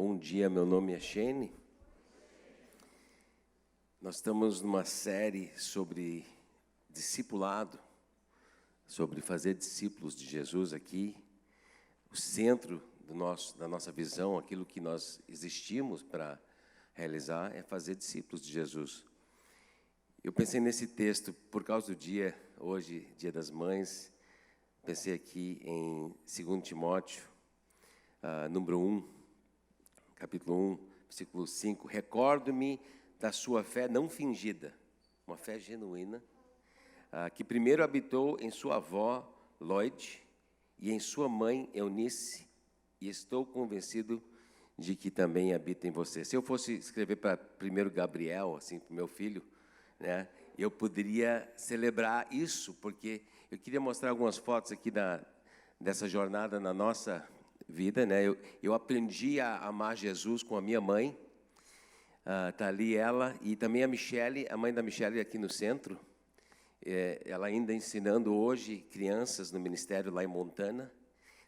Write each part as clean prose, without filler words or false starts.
Bom dia, meu nome é Shane. Nós estamos numa série sobre discipulado, sobre fazer discípulos de Jesus aqui. O centro da nossa visão, aquilo que nós existimos para realizar, é fazer discípulos de Jesus. Eu pensei nesse texto por causa do dia, hoje, Dia das Mães. Pensei aqui em 2 Timóteo, número 1, capítulo 1, versículo 5. Recordo-me da sua fé não fingida, uma fé genuína, que primeiro habitou em sua avó, Lloyd, e em sua mãe, Eunice, e estou convencido de que também habita em você. Se eu fosse escrever para primeiro Gabriel, assim, para o meu filho, né, eu poderia celebrar isso, porque eu queria mostrar algumas fotos aqui dessa jornada na nossa vida, né? Eu aprendi a amar Jesus com a minha mãe. Tá ali ela e também a Michele, a mãe da Michele aqui no centro. Ela ainda ensinando hoje crianças no ministério lá em Montana.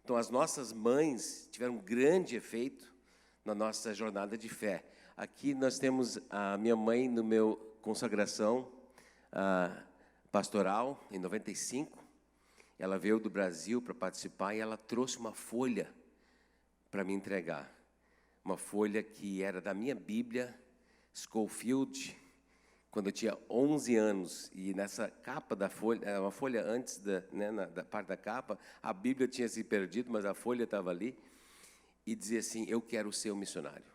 Então, as nossas mães tiveram um grande efeito na nossa jornada de fé. Aqui nós temos a minha mãe no meu consagração pastoral, em 95. Ela veio do Brasil para participar e ela trouxe uma folha para me entregar. Uma folha que era da minha Bíblia, Scofield, quando eu tinha 11 anos. E nessa capa da folha, uma folha antes da parte da capa, a Bíblia tinha se perdido, mas a folha estava ali. E dizia assim, eu quero ser um missionário.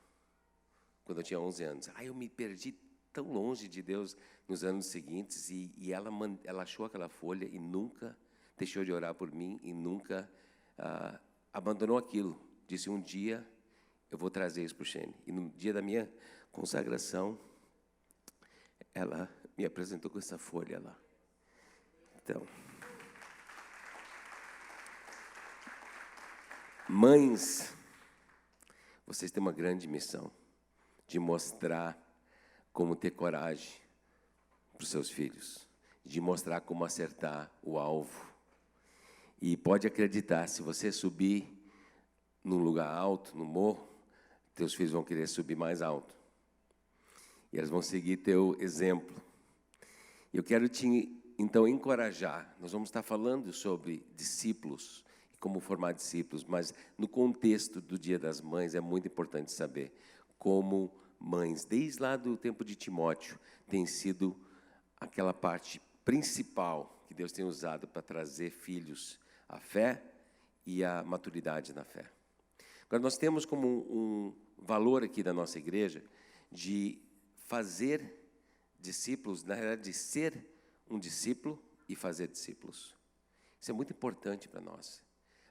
Quando eu tinha 11 anos. Eu me perdi tão longe de Deus nos anos seguintes. E ela achou aquela folha e nunca deixou de orar por mim e nunca abandonou aquilo. Disse, um dia eu vou trazer isso para o Shane. E no dia da minha consagração, ela me apresentou com essa folha lá. Então, mães, vocês têm uma grande missão de mostrar como ter coragem para os seus filhos, de mostrar como acertar o alvo. E pode acreditar, se você subir num lugar alto, no morro, teus filhos vão querer subir mais alto. E eles vão seguir teu exemplo. Eu quero te, então, encorajar. Nós vamos estar falando sobre discípulos, como formar discípulos, mas no contexto do Dia das Mães é muito importante saber como mães, desde lá do tempo de Timóteo, tem sido aquela parte principal que Deus tem usado para trazer filhos à fé e à maturidade na fé. Agora, nós temos como um valor aqui da nossa igreja de fazer discípulos, na realidade, de ser um discípulo e fazer discípulos. Isso é muito importante para nós.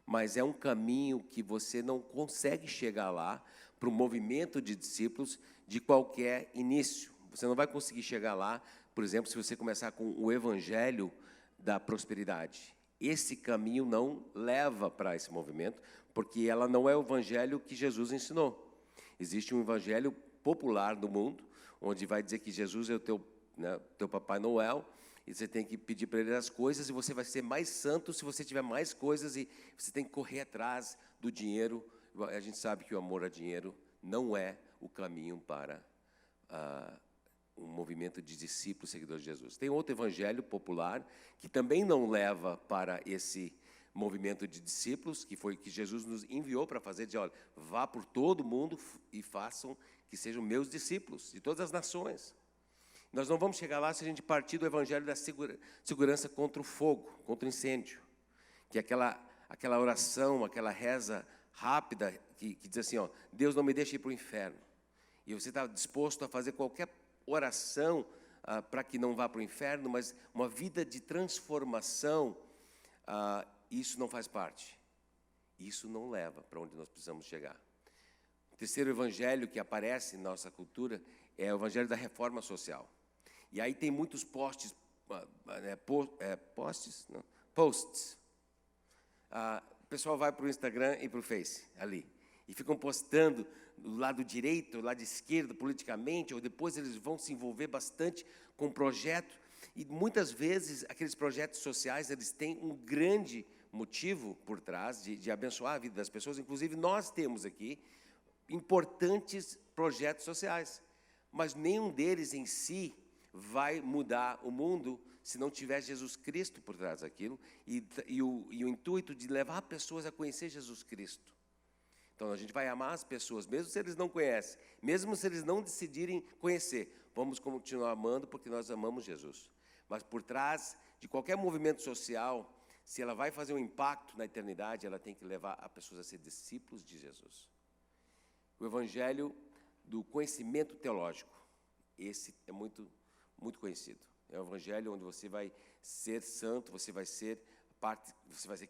Mas é um caminho que você não consegue chegar lá para o movimento de discípulos de qualquer início. Você não vai conseguir chegar lá, por exemplo, se você começar com o evangelho da prosperidade. Esse caminho não leva para esse movimento, porque ela não é o evangelho que Jesus ensinou. Existe um evangelho popular no mundo, onde vai dizer que Jesus é o teu Papai Noel, e você tem que pedir para ele as coisas, e você vai ser mais santo se você tiver mais coisas, e você tem que correr atrás do dinheiro. A gente sabe que o amor a dinheiro não é o caminho para um movimento de discípulos seguidores de Jesus. Tem outro evangelho popular que também não leva para esse movimento de discípulos, que foi que Jesus nos enviou para fazer, dizer, olha, vá por todo mundo e façam que sejam meus discípulos, de todas as nações. Nós não vamos chegar lá se a gente partir do evangelho da segurança contra o fogo, contra o incêndio, que é aquela oração, aquela reza rápida, que diz assim, Deus não me deixe ir para o inferno. E você está disposto a fazer qualquer oração para que não vá para o inferno, mas uma vida de transformação, isso não faz parte. Isso não leva para onde nós precisamos chegar. O terceiro evangelho que aparece em nossa cultura é o evangelho da reforma social. E aí tem muitos posts. O pessoal vai para o Instagram e para o Face, ali. E ficam postando do lado direito, do lado esquerdo, politicamente, ou depois eles vão se envolver bastante com o projeto. E muitas vezes aqueles projetos sociais, eles têm um grande motivo por trás de abençoar a vida das pessoas. Inclusive nós temos aqui importantes projetos sociais, mas nenhum deles em si vai mudar o mundo se não tiver Jesus Cristo por trás daquilo e o intuito de levar pessoas a conhecer Jesus Cristo. Então, a gente vai amar as pessoas, mesmo se eles não conhecem, mesmo se eles não decidirem conhecer, vamos continuar amando porque nós amamos Jesus. Mas por trás de qualquer movimento social, se ela vai fazer um impacto na eternidade, ela tem que levar as pessoas a ser discípulos de Jesus. O evangelho do conhecimento teológico, esse é muito conhecido. É um evangelho onde você vai ser santo, você vai ser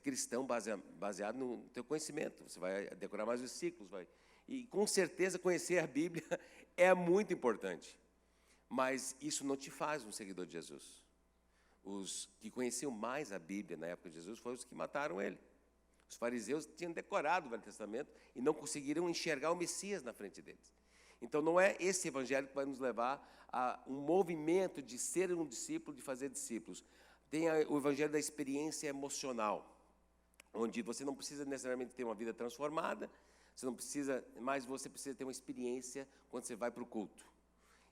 cristão baseado no teu conhecimento. Você vai decorar mais versículos, e com certeza conhecer a Bíblia é muito importante. Mas isso não te faz um seguidor de Jesus. Os que conheciam mais a Bíblia na época de Jesus foram os que mataram ele. Os fariseus tinham decorado o Velho Testamento e não conseguiram enxergar o Messias na frente deles. Então, não é esse evangelho que vai nos levar a um movimento de ser um discípulo, de fazer discípulos. Tem o evangelho da experiência emocional, onde você não precisa necessariamente ter uma vida transformada, mas você precisa ter uma experiência quando você vai para o culto.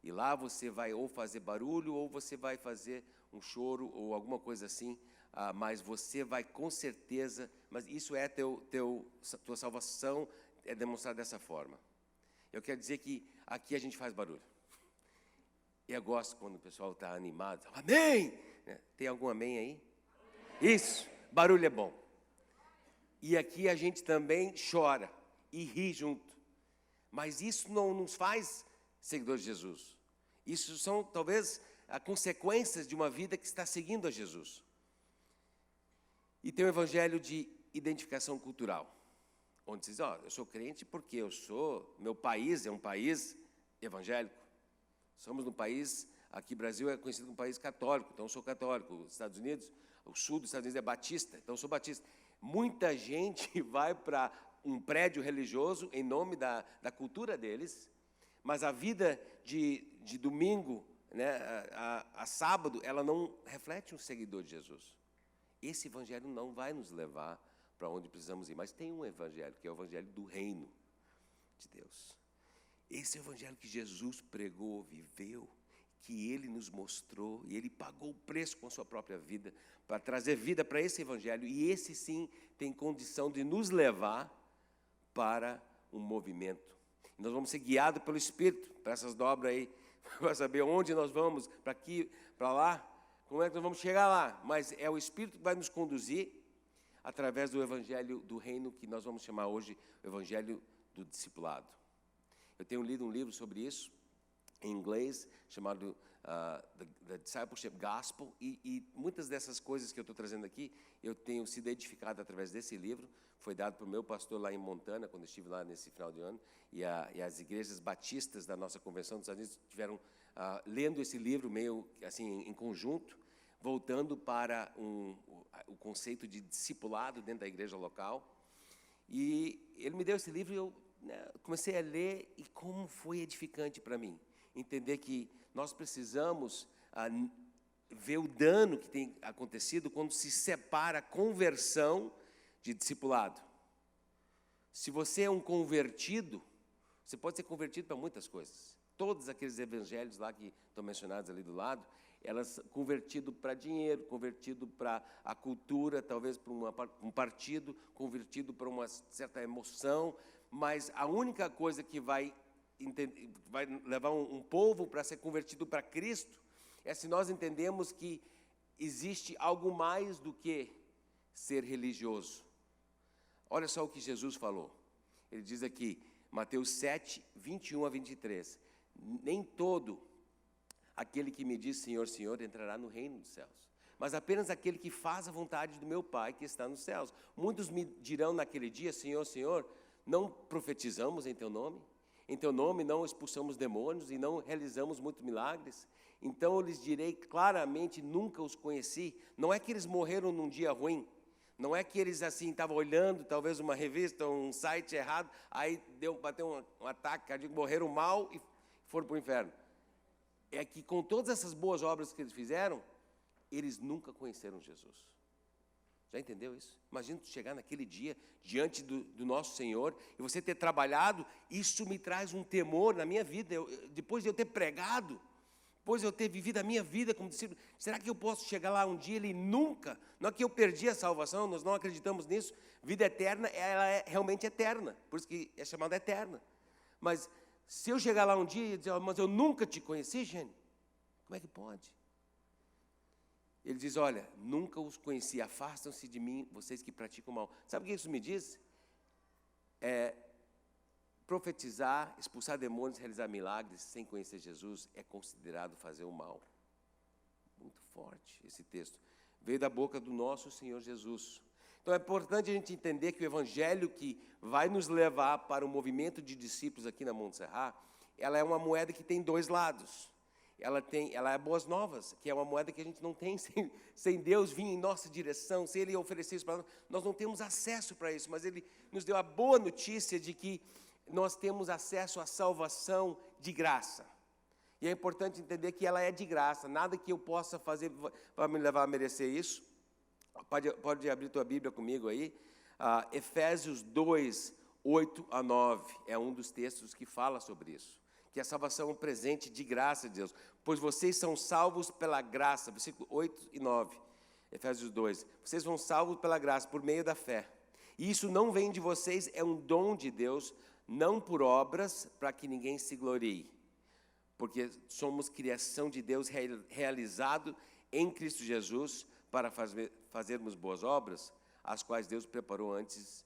E lá você vai ou fazer barulho, ou você vai fazer um choro, ou alguma coisa assim, mas você vai com certeza, mas isso é tua salvação, é demonstrada dessa forma. Eu quero dizer que aqui a gente faz barulho. Eu gosto quando o pessoal está animado. Amém! Tem algum amém aí? Isso, barulho é bom. E aqui a gente também chora e ri junto. Mas isso não nos faz seguidores de Jesus. Isso são, talvez, as consequências de uma vida que está seguindo a Jesus. E tem o evangelho de identificação cultural, onde diz, eu sou crente porque meu país é um país evangélico. Somos um país, aqui Brasil é conhecido como um país católico, então eu sou católico. Os Estados Unidos, o sul dos Estados Unidos é batista, então eu sou batista. Muita gente vai para um prédio religioso em nome da cultura deles, mas a vida de domingo, né, a sábado, ela não reflete um seguidor de Jesus. Esse evangelho não vai nos levar para onde precisamos ir, mas tem um evangelho, que é o evangelho do reino de Deus. Esse é o evangelho que Jesus pregou, viveu, que Ele nos mostrou, e Ele pagou o preço com a sua própria vida, para trazer vida para esse evangelho, e esse sim tem condição de nos levar para um movimento. Nós vamos ser guiados pelo Espírito, para essas dobras aí, para saber onde nós vamos, para aqui, para lá, como é que nós vamos chegar lá, mas é o Espírito que vai nos conduzir através do evangelho do reino, que nós vamos chamar hoje o evangelho do discipulado. Eu tenho lido um livro sobre isso, em inglês, chamado The Discipleship Gospel, e muitas dessas coisas que eu estou trazendo aqui, eu tenho sido edificado através desse livro. Foi dado para o meu pastor lá em Montana, quando eu estive lá nesse final de ano, e as igrejas batistas da nossa convenção dos Estados Unidos estiveram lendo esse livro meio assim em conjunto, voltando para o conceito de discipulado dentro da igreja local. E ele me deu esse livro e eu comecei a ler, e como foi edificante para mim entender que nós precisamos ver o dano que tem acontecido quando se separa a conversão de discipulado. Se você é um convertido, você pode ser convertido para muitas coisas. Todos aqueles evangelhos lá que estão mencionados ali do lado, elas convertido para dinheiro, convertido para a cultura, talvez para um partido, convertido para uma certa emoção, mas a única coisa que vai levar um povo para ser convertido para Cristo é se nós entendemos que existe algo mais do que ser religioso. Olha só o que Jesus falou. Ele diz aqui, Mateus 7, 21 a 23, nem todo aquele que me diz Senhor, Senhor, entrará no reino dos céus, mas apenas aquele que faz a vontade do meu Pai que está nos céus. Muitos me dirão naquele dia, Senhor, Senhor, não profetizamos em Teu nome? Em Teu nome não expulsamos demônios e não realizamos muitos milagres? Então eu lhes direi claramente, nunca os conheci. Não é que eles morreram num dia ruim, não é que eles assim estavam olhando talvez uma revista, um site errado, aí bateu um ataque cardíaco, morreram mal e foram para o inferno. É que com todas essas boas obras que eles fizeram, eles nunca conheceram Jesus. Já entendeu isso? Imagina tu chegar naquele dia, diante do nosso Senhor, e você ter trabalhado, isso me traz um temor na minha vida. Depois de eu ter pregado, depois de eu ter vivido a minha vida como discípulo, será que eu posso chegar lá um dia, ele nunca, não é que eu perdi a salvação, nós não acreditamos nisso, vida eterna, ela é realmente eterna, por isso que é chamada eterna. Mas se eu chegar lá um dia e dizer, mas eu nunca te conheci, gente, como é que pode? Ele diz, olha, nunca os conheci, afastam-se de mim, vocês que praticam mal. Sabe o que isso me diz? Profetizar, expulsar demônios, realizar milagres, sem conhecer Jesus, é considerado fazer o mal. Muito forte esse texto. Veio da boca do nosso Senhor Jesus. Então é importante a gente entender que o evangelho que vai nos levar para o movimento de discípulos aqui na Montserrat, ela é uma moeda que tem dois lados. Ela é boas novas, que é uma moeda que a gente não tem sem Deus vir em nossa direção, se Ele oferecer isso para nós não temos acesso para isso, mas Ele nos deu a boa notícia de que nós temos acesso à salvação de graça. E é importante entender que ela é de graça, nada que eu possa fazer para me levar a merecer isso. Pode abrir tua Bíblia comigo aí, Efésios 2, 8 a 9, é um dos textos que fala sobre isso. Que a salvação é um presente de graça de Deus, pois vocês são salvos pela graça, versículo 8 e 9, Efésios 2, vocês são salvos pela graça, por meio da fé, e isso não vem de vocês, é um dom de Deus, não por obras, para que ninguém se glorie, porque somos criação de Deus, realizado em Cristo Jesus, para fazermos boas obras, as quais Deus preparou antes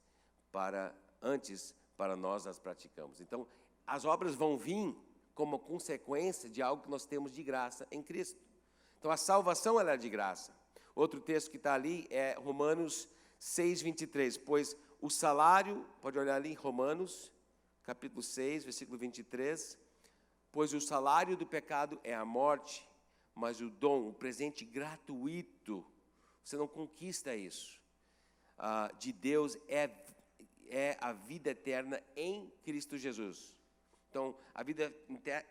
para nós as praticamos. Então, as obras vão vir como consequência de algo que nós temos de graça em Cristo. Então, a salvação ela é de graça. Outro texto que está ali é Romanos 6, 23. Pois o salário, pode olhar ali, Romanos, capítulo 6, versículo 23. Pois o salário do pecado é a morte, mas o dom, o presente gratuito, você não conquista isso, de Deus é a vida eterna em Cristo Jesus. Então, a vida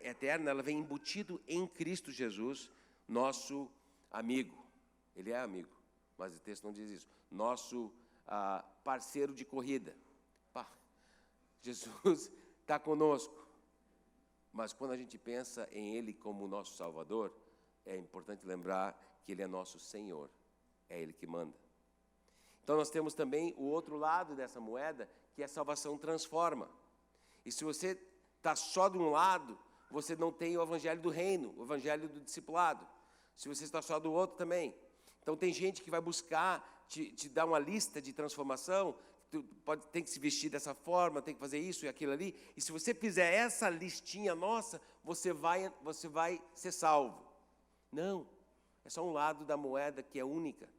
eterna, ela vem embutido em Cristo Jesus, nosso amigo. Ele é amigo, mas o texto não diz isso. Nosso parceiro de corrida. Jesus está conosco. Mas quando a gente pensa em Ele como nosso Salvador, é importante lembrar que Ele é nosso Senhor. É Ele que manda. Então, nós temos também o outro lado dessa moeda, que é a salvação transforma. E se você está só de um lado, você não tem o evangelho do reino, o evangelho do discipulado. Se você está só do outro também. Então tem gente que vai buscar te dar uma lista de transformação, tem que se vestir dessa forma, tem que fazer isso e aquilo ali. E se você fizer essa listinha nossa, você vai ser salvo. Não, é só um lado da moeda que é única,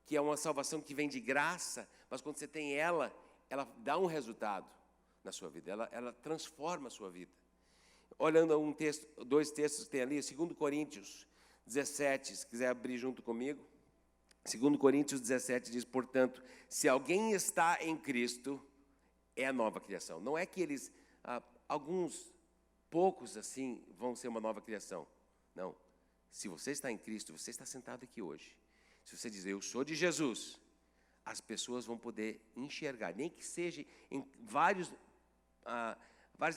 que é uma salvação que vem de graça, mas quando você tem ela dá um resultado na sua vida, ela transforma a sua vida. Olhando dois textos que tem ali, 2 Coríntios 17, se quiser abrir junto comigo. 2 Coríntios 17 diz, portanto, se alguém está em Cristo, é a nova criação. Não é que alguns poucos assim, vão ser uma nova criação. Não. Se você está em Cristo, você está sentado aqui hoje. Se você dizer, eu sou de Jesus, as pessoas vão poder enxergar, nem que seja em várias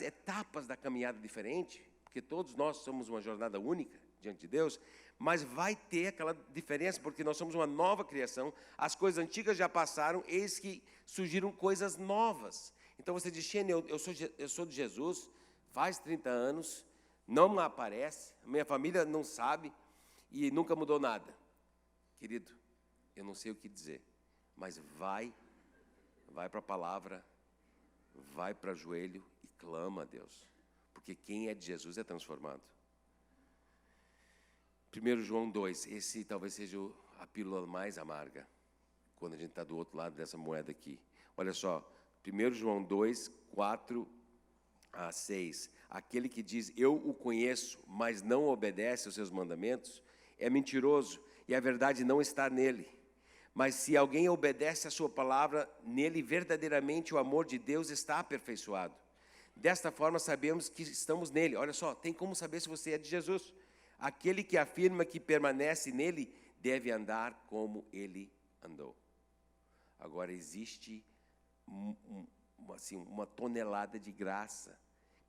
etapas da caminhada diferente, porque todos nós somos uma jornada única diante de Deus, mas vai ter aquela diferença, porque nós somos uma nova criação, as coisas antigas já passaram, eis que surgiram coisas novas. Então você diz, Xene, eu sou de Jesus, faz 30 anos, não me aparece, minha família não sabe, e nunca mudou nada. Querido, eu não sei o que dizer, mas vai para a palavra, vai para o joelho e clama a Deus, porque quem é de Jesus é transformado. 1 João 2, esse talvez seja a pílula mais amarga, quando a gente está do outro lado dessa moeda aqui. Olha só, 1 João 2, 4 a 6, aquele que diz, eu o conheço, mas não obedece aos seus mandamentos, é mentiroso, e a verdade não está nele. Mas se alguém obedece a sua palavra, nele verdadeiramente o amor de Deus está aperfeiçoado. Desta forma sabemos que estamos nele. Olha só, tem como saber se você é de Jesus. Aquele que afirma que permanece nele, deve andar como ele andou. Agora, existe uma tonelada de graça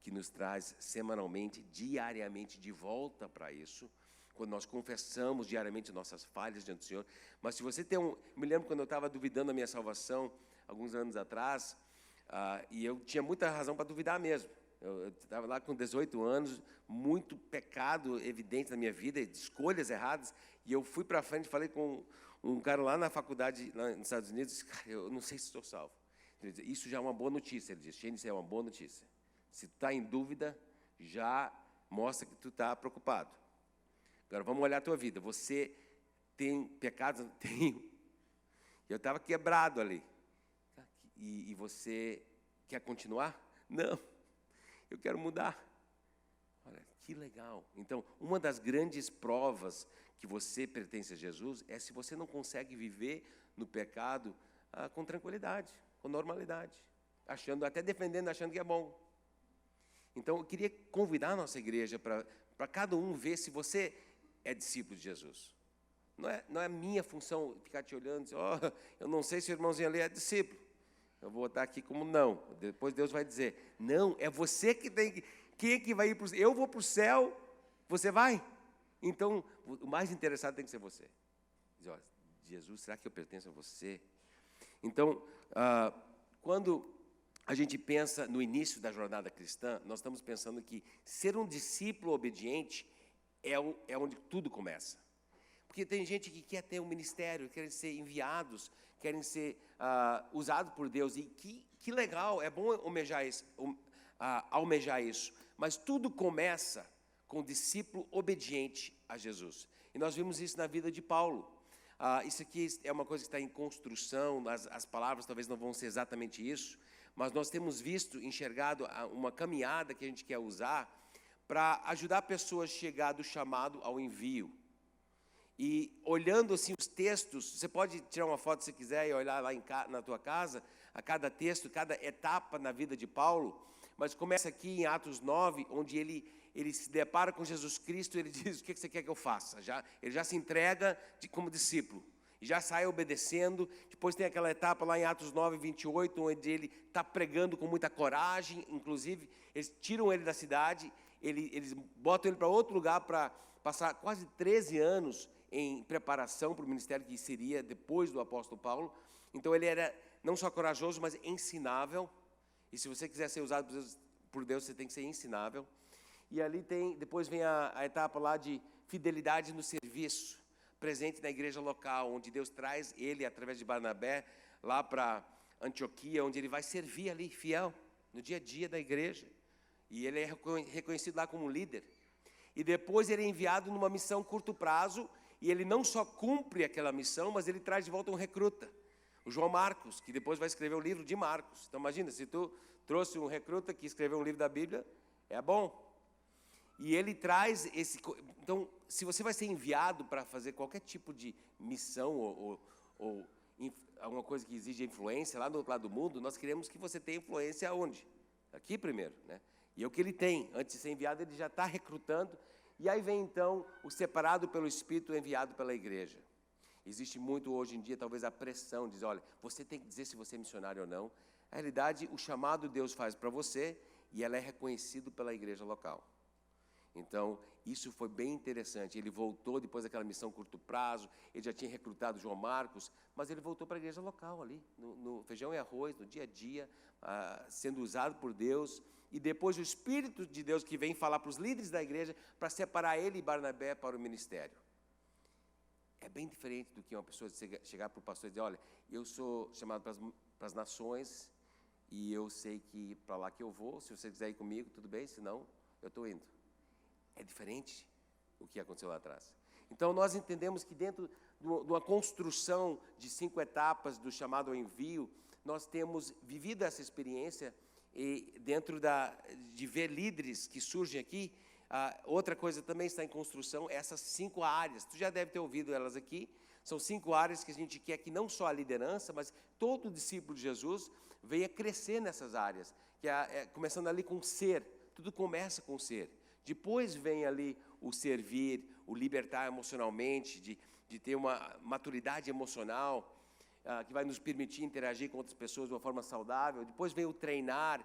que nos traz semanalmente, diariamente, de volta para isso, quando nós confessamos diariamente nossas falhas diante do Senhor. Mas se você tem me lembro quando eu estava duvidando da minha salvação, alguns anos atrás, e eu tinha muita razão para duvidar mesmo. Eu estava lá com 18 anos, muito pecado evidente na minha vida, escolhas erradas, e eu fui para frente e falei com um cara lá na faculdade, lá nos Estados Unidos, cara, eu não sei se estou salvo. Ele disse, isso já é uma boa notícia. Ele disse, Shane, isso é uma boa notícia. Se tu está em dúvida, já mostra que tu está preocupado. Agora, vamos olhar a tua vida. Você tem pecados? Tenho. Eu estava quebrado ali. E você quer continuar? Não. Eu quero mudar. Olha, que legal. Então, uma das grandes provas que você pertence a Jesus é se você não consegue viver no pecado com tranquilidade, com normalidade, até defendendo, achando que é bom. Então, eu queria convidar a nossa igreja para cada um ver se você é discípulo de Jesus. Não é minha função ficar te olhando e dizer, eu não sei se o irmãozinho ali é discípulo. Eu vou botar aqui como não. Depois Deus vai dizer, não, é você que tem que... Quem é que vai ir para o céu? Eu vou para o céu, você vai? Então, o mais interessado tem que ser você. Diz, Jesus, será que eu pertenço a você? Então, quando a gente pensa no início da jornada cristã, nós estamos pensando que ser um discípulo obediente é onde tudo começa. Porque tem gente que quer ter um ministério, querem ser enviados, querem ser usados por Deus. E que legal, é bom almejar isso. Mas tudo começa com o discípulo obediente a Jesus. E nós vimos isso na vida de Paulo. Isso aqui é uma coisa que está em construção, as palavras talvez não vão ser exatamente isso, mas nós temos enxergado uma caminhada que a gente quer usar para ajudar pessoas a chegar do chamado ao envio. E olhando assim os textos, você pode tirar uma foto se quiser e olhar lá na tua casa, a cada texto, cada etapa na vida de Paulo, mas começa aqui em Atos 9, onde ele se depara com Jesus Cristo, ele diz, o que você quer que eu faça? Ele já se entrega como discípulo, e já sai obedecendo. Depois tem aquela etapa lá em Atos 9, 28, onde ele está pregando com muita coragem, inclusive, eles tiram ele da cidade, eles botam ele para outro lugar para passar quase 13 anos em preparação para o ministério que seria depois do apóstolo Paulo. Então ele era não só corajoso, mas ensinável. E se você quiser ser usado por Deus, você tem que ser ensinável. E ali depois vem a etapa lá de fidelidade no serviço, presente na igreja local, onde Deus traz ele, através de Barnabé, lá para Antioquia, onde ele vai servir ali, fiel, no dia a dia da igreja. E ele é reconhecido lá como líder. E depois ele é enviado numa missão curto prazo, e ele não só cumpre aquela missão, mas ele traz de volta um recruta, o João Marcos, que depois vai escrever o livro de Marcos. Então imagina, se tu trouxe um recruta que escreveu um livro da Bíblia, é bom. E ele traz esse... Então, se você vai ser enviado para fazer qualquer tipo de missão ou alguma coisa que exige influência lá do outro lado do mundo, nós queremos que você tenha influência aonde? Aqui primeiro, né? E é o que ele tem. Antes de ser enviado, ele já está recrutando. E aí vem, então, o separado pelo Espírito enviado pela igreja. Existe muito hoje em dia, talvez, a pressão de dizer, olha, você tem que dizer se você é missionário ou não. Na realidade, o chamado Deus faz para você e ela é reconhecido pela igreja local. Então, isso foi bem interessante. Ele voltou depois daquela missão curto prazo, ele já tinha recrutado João Marcos, mas ele voltou para a igreja local ali, no feijão e arroz, no dia a dia, sendo usado por Deus. E depois o Espírito de Deus que vem falar para os líderes da igreja para separar ele e Barnabé para o ministério. É bem diferente do que uma pessoa chegar para o pastor e dizer, olha, eu sou chamado para as nações e eu sei que para lá que eu vou, se você quiser ir comigo, tudo bem, senão eu estou indo. É diferente o que aconteceu lá atrás. Então, nós entendemos que dentro de uma construção de 5 etapas do chamado ao envio, nós temos vivido essa experiência e dentro de ver líderes que surgem aqui. Outra coisa também está em construção, essas 5 áreas. Tu já deve ter ouvido elas aqui. São 5 áreas que a gente quer que não só a liderança, mas todo discípulo de Jesus venha crescer nessas áreas. Que começando ali com ser, tudo começa com ser. Depois vem ali o servir, o libertar emocionalmente, de ter uma maturidade emocional. que vai nos permitir interagir com outras pessoas de uma forma saudável. Depois vem o treinar,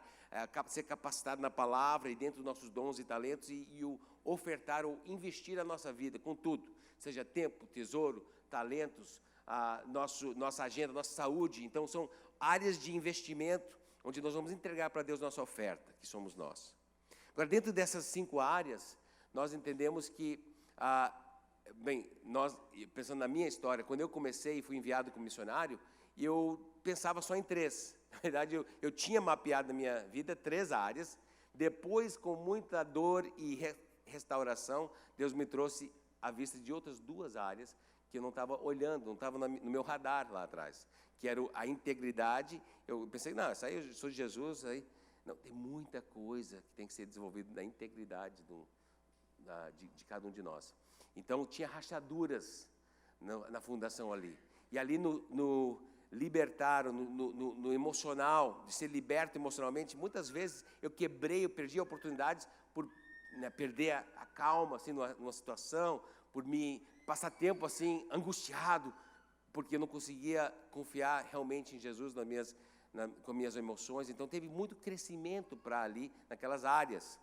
ser capacitado na palavra e dentro dos nossos dons e talentos, e o ofertar ou investir a nossa vida com tudo, seja tempo, tesouro, talentos, nossa agenda, nossa saúde. Então, são áreas de investimento onde nós vamos entregar para Deus nossa oferta, que somos nós. Agora, dentro dessas 5 áreas, nós entendemos que, pensando na minha história, quando eu comecei e fui enviado como missionário, eu pensava só em 3. Na verdade, eu tinha mapeado na minha vida 3 áreas. Depois, com muita dor e restauração, Deus me trouxe à vista de outras 2 áreas que eu não estava olhando, não estava no meu radar lá atrás, que era a integridade. Eu pensei, não, isso aí eu sou de Jesus, aí... Não, tem muita coisa que tem que ser desenvolvida na integridade de cada um de nós. Então, tinha rachaduras na fundação ali. E ali no libertar, no emocional, de ser liberto emocionalmente, muitas vezes eu perdi oportunidades por perder a calma assim, numa situação, por me passar tempo assim, angustiado, porque eu não conseguia confiar realmente em Jesus com minhas emoções. Então, teve muito crescimento para ali, naquelas áreas.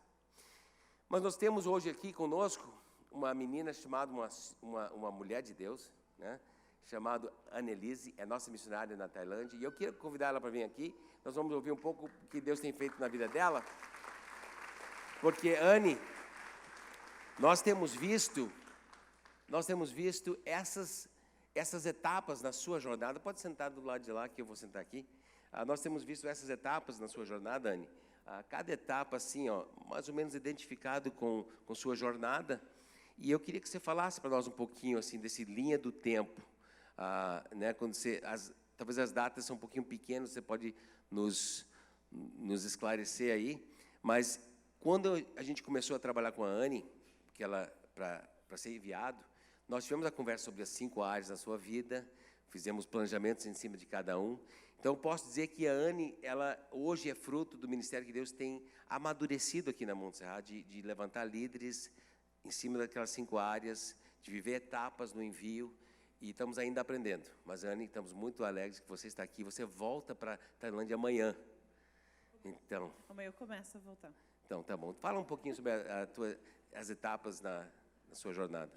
Mas nós temos hoje aqui conosco uma menina chamada, uma mulher de Deus, né, chamada Annelise, é nossa missionária na Tailândia, e eu quero convidar ela para vir aqui. Nós vamos ouvir um pouco o que Deus tem feito na vida dela, porque, Anne, nós temos visto essas etapas na sua jornada. Pode sentar do lado de lá, que eu vou sentar aqui. Nós temos visto essas etapas na sua jornada, Anne. Cada etapa, assim, mais ou menos identificado com sua jornada. E eu queria que você falasse para nós um pouquinho, assim, desse linha do tempo. Né, quando talvez as datas são um pouquinho pequenas, você pode nos esclarecer aí. Mas quando a gente começou a trabalhar com a Anne, que ela para ser enviado, nós tivemos a conversa sobre as 5 áreas da sua vida, fizemos planejamentos em cima de cada um. Então, eu posso dizer que a Anne, ela hoje é fruto do ministério que Deus tem amadurecido aqui na Montserrat, de levantar líderes em cima daquelas 5 áreas, de viver etapas no envio, e estamos ainda aprendendo. Mas, Anne, estamos muito alegres que você está aqui. Você volta para a Tailândia amanhã. Então, amanhã eu começo a voltar. Então, tá bom. Fala um pouquinho sobre as etapas na sua jornada.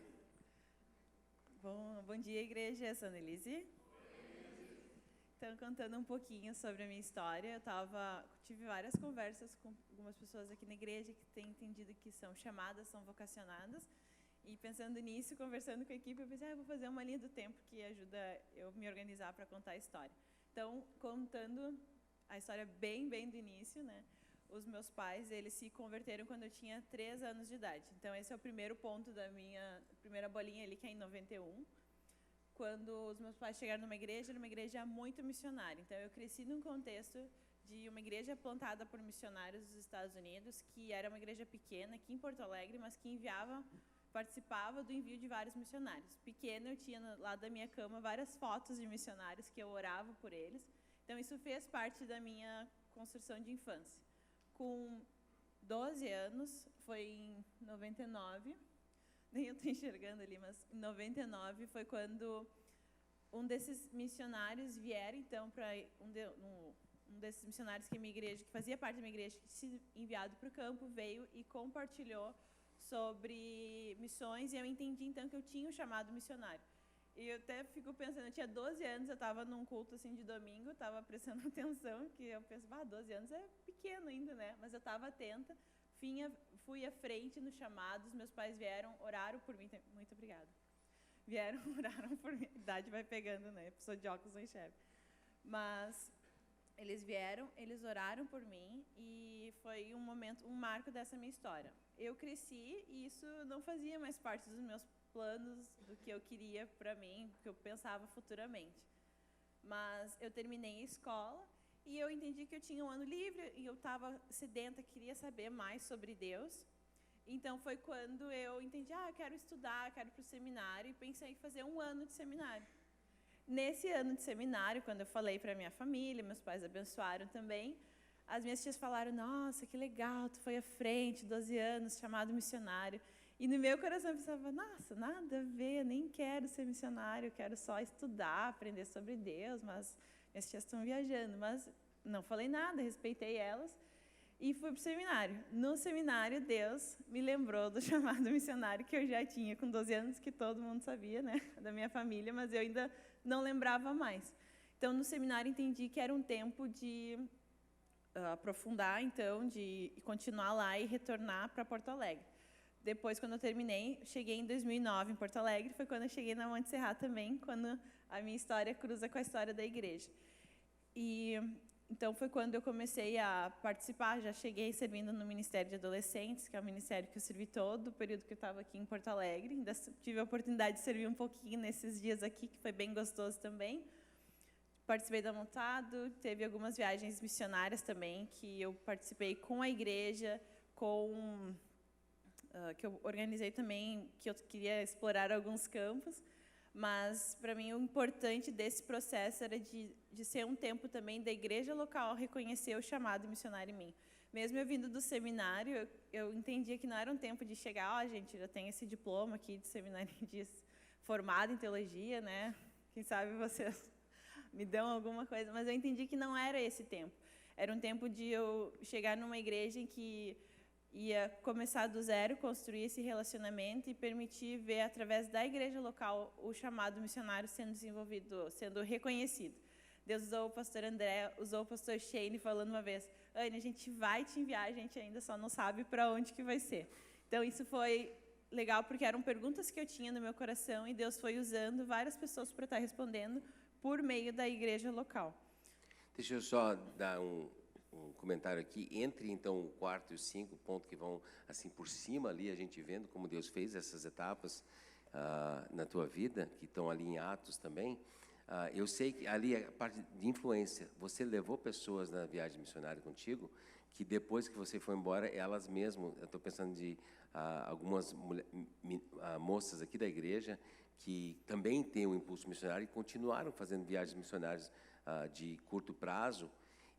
Bom dia, igreja. Eu sou Annelise. Então, contando um pouquinho sobre a minha história, tive várias conversas com algumas pessoas aqui na igreja que têm entendido que são chamadas, são vocacionadas. E pensando nisso, conversando com a equipe, eu pensei, eu vou fazer uma linha do tempo que ajuda eu me organizar para contar a história. Então, contando a história bem do início, né? Os meus pais, eles se converteram quando eu tinha 3 anos de idade. Então, esse é o primeiro ponto da minha primeira bolinha ali, que é em 91. Quando os meus pais chegaram numa igreja, era uma igreja muito missionária. Então, eu cresci num contexto de uma igreja plantada por missionários dos Estados Unidos, que era uma igreja pequena, aqui em Porto Alegre, mas que participava do envio de vários missionários. Pequena, eu tinha lá da minha cama várias fotos de missionários que eu orava por eles. Então, isso fez parte da minha construção de infância. Com 12 anos, foi em 99, nem eu estou enxergando ali, mas em 99 foi quando um desses missionários vieram, então, para um desses missionários que minha igreja, que fazia parte da minha igreja, que se enviado para o campo, veio e compartilhou sobre missões, e eu entendi, então, que eu tinha um chamado missionário. E eu até fico pensando, eu tinha 12 anos, eu estava num culto assim de domingo, estava prestando atenção, que eu penso, 12 anos é pequeno ainda, né? Mas eu estava atenta, fui à frente no chamado, os meus pais vieram, oraram por mim, muito obrigada. Vieram, oraram por mim, a idade vai pegando, né? A pessoa de óculos não enxerga. Mas eles vieram, eles oraram por mim e foi um marco dessa minha história. Eu cresci e isso não fazia mais parte dos meus planos, do que eu queria para mim, do que eu pensava futuramente. Mas eu terminei a escola e eu entendi que eu tinha um ano livre e eu estava sedenta, queria saber mais sobre Deus. Então foi quando eu entendi, eu quero estudar, quero ir para o seminário, e pensei em fazer 1 ano de seminário. Nesse ano de seminário, quando eu falei para a minha família, meus pais abençoaram também, as minhas tias falaram, nossa, que legal, tu foi à frente, 12 anos, chamado missionário. E no meu coração eu pensava, nossa, nada a ver, eu nem quero ser missionário, eu quero só estudar, aprender sobre Deus, mas minhas tias estão viajando. Mas não falei nada, respeitei elas e fui para o seminário. No seminário, Deus me lembrou do chamado missionário que eu já tinha com 12 anos, que todo mundo sabia, né, da minha família, mas eu ainda não lembrava mais. Então, no seminário, entendi que era um tempo de aprofundar, então, de continuar lá e retornar para Porto Alegre. Depois, quando eu terminei, cheguei em 2009 em Porto Alegre, foi quando eu cheguei na Monte Serra também, quando a minha história cruza com a história da igreja. E então foi quando eu comecei a participar, já cheguei servindo no Ministério de Adolescentes, que é o ministério que eu servi todo o período que eu estava aqui em Porto Alegre. Ainda tive a oportunidade de servir um pouquinho nesses dias aqui, que foi bem gostoso também. Participei da Montado, teve algumas viagens missionárias também, que eu participei com a igreja, que eu organizei também, que eu queria explorar alguns campos. Mas, para mim, o importante desse processo era de ser um tempo também da igreja local reconhecer o chamado missionário em mim. Mesmo eu vindo do seminário, eu entendia que não era um tempo de chegar, gente, já tenho esse diploma aqui de seminário formado em teologia, né? Quem sabe vocês me dão alguma coisa. Mas eu entendi que não era esse tempo. Era um tempo de eu chegar numa igreja em que ia começar do zero, construir esse relacionamento e permitir ver, através da igreja local, o chamado missionário sendo desenvolvido, sendo reconhecido. Deus usou o pastor André, usou o pastor Shane, falando uma vez, Anne, a gente vai te enviar, a gente ainda só não sabe para onde que vai ser. Então, isso foi legal, porque eram perguntas que eu tinha no meu coração e Deus foi usando várias pessoas para estar respondendo por meio da igreja local. Deixa eu só dar um comentário aqui, entre então o quarto e o 5, ponto que vão assim por cima ali, a gente vendo como Deus fez essas etapas na tua vida, que estão ali em Atos também. Eu sei que ali a parte de influência, você levou pessoas na viagem missionária contigo, que depois que você foi embora, elas mesmas, eu estou pensando de algumas moças aqui da igreja, que também têm um impulso missionário e continuaram fazendo viagens missionárias de curto prazo.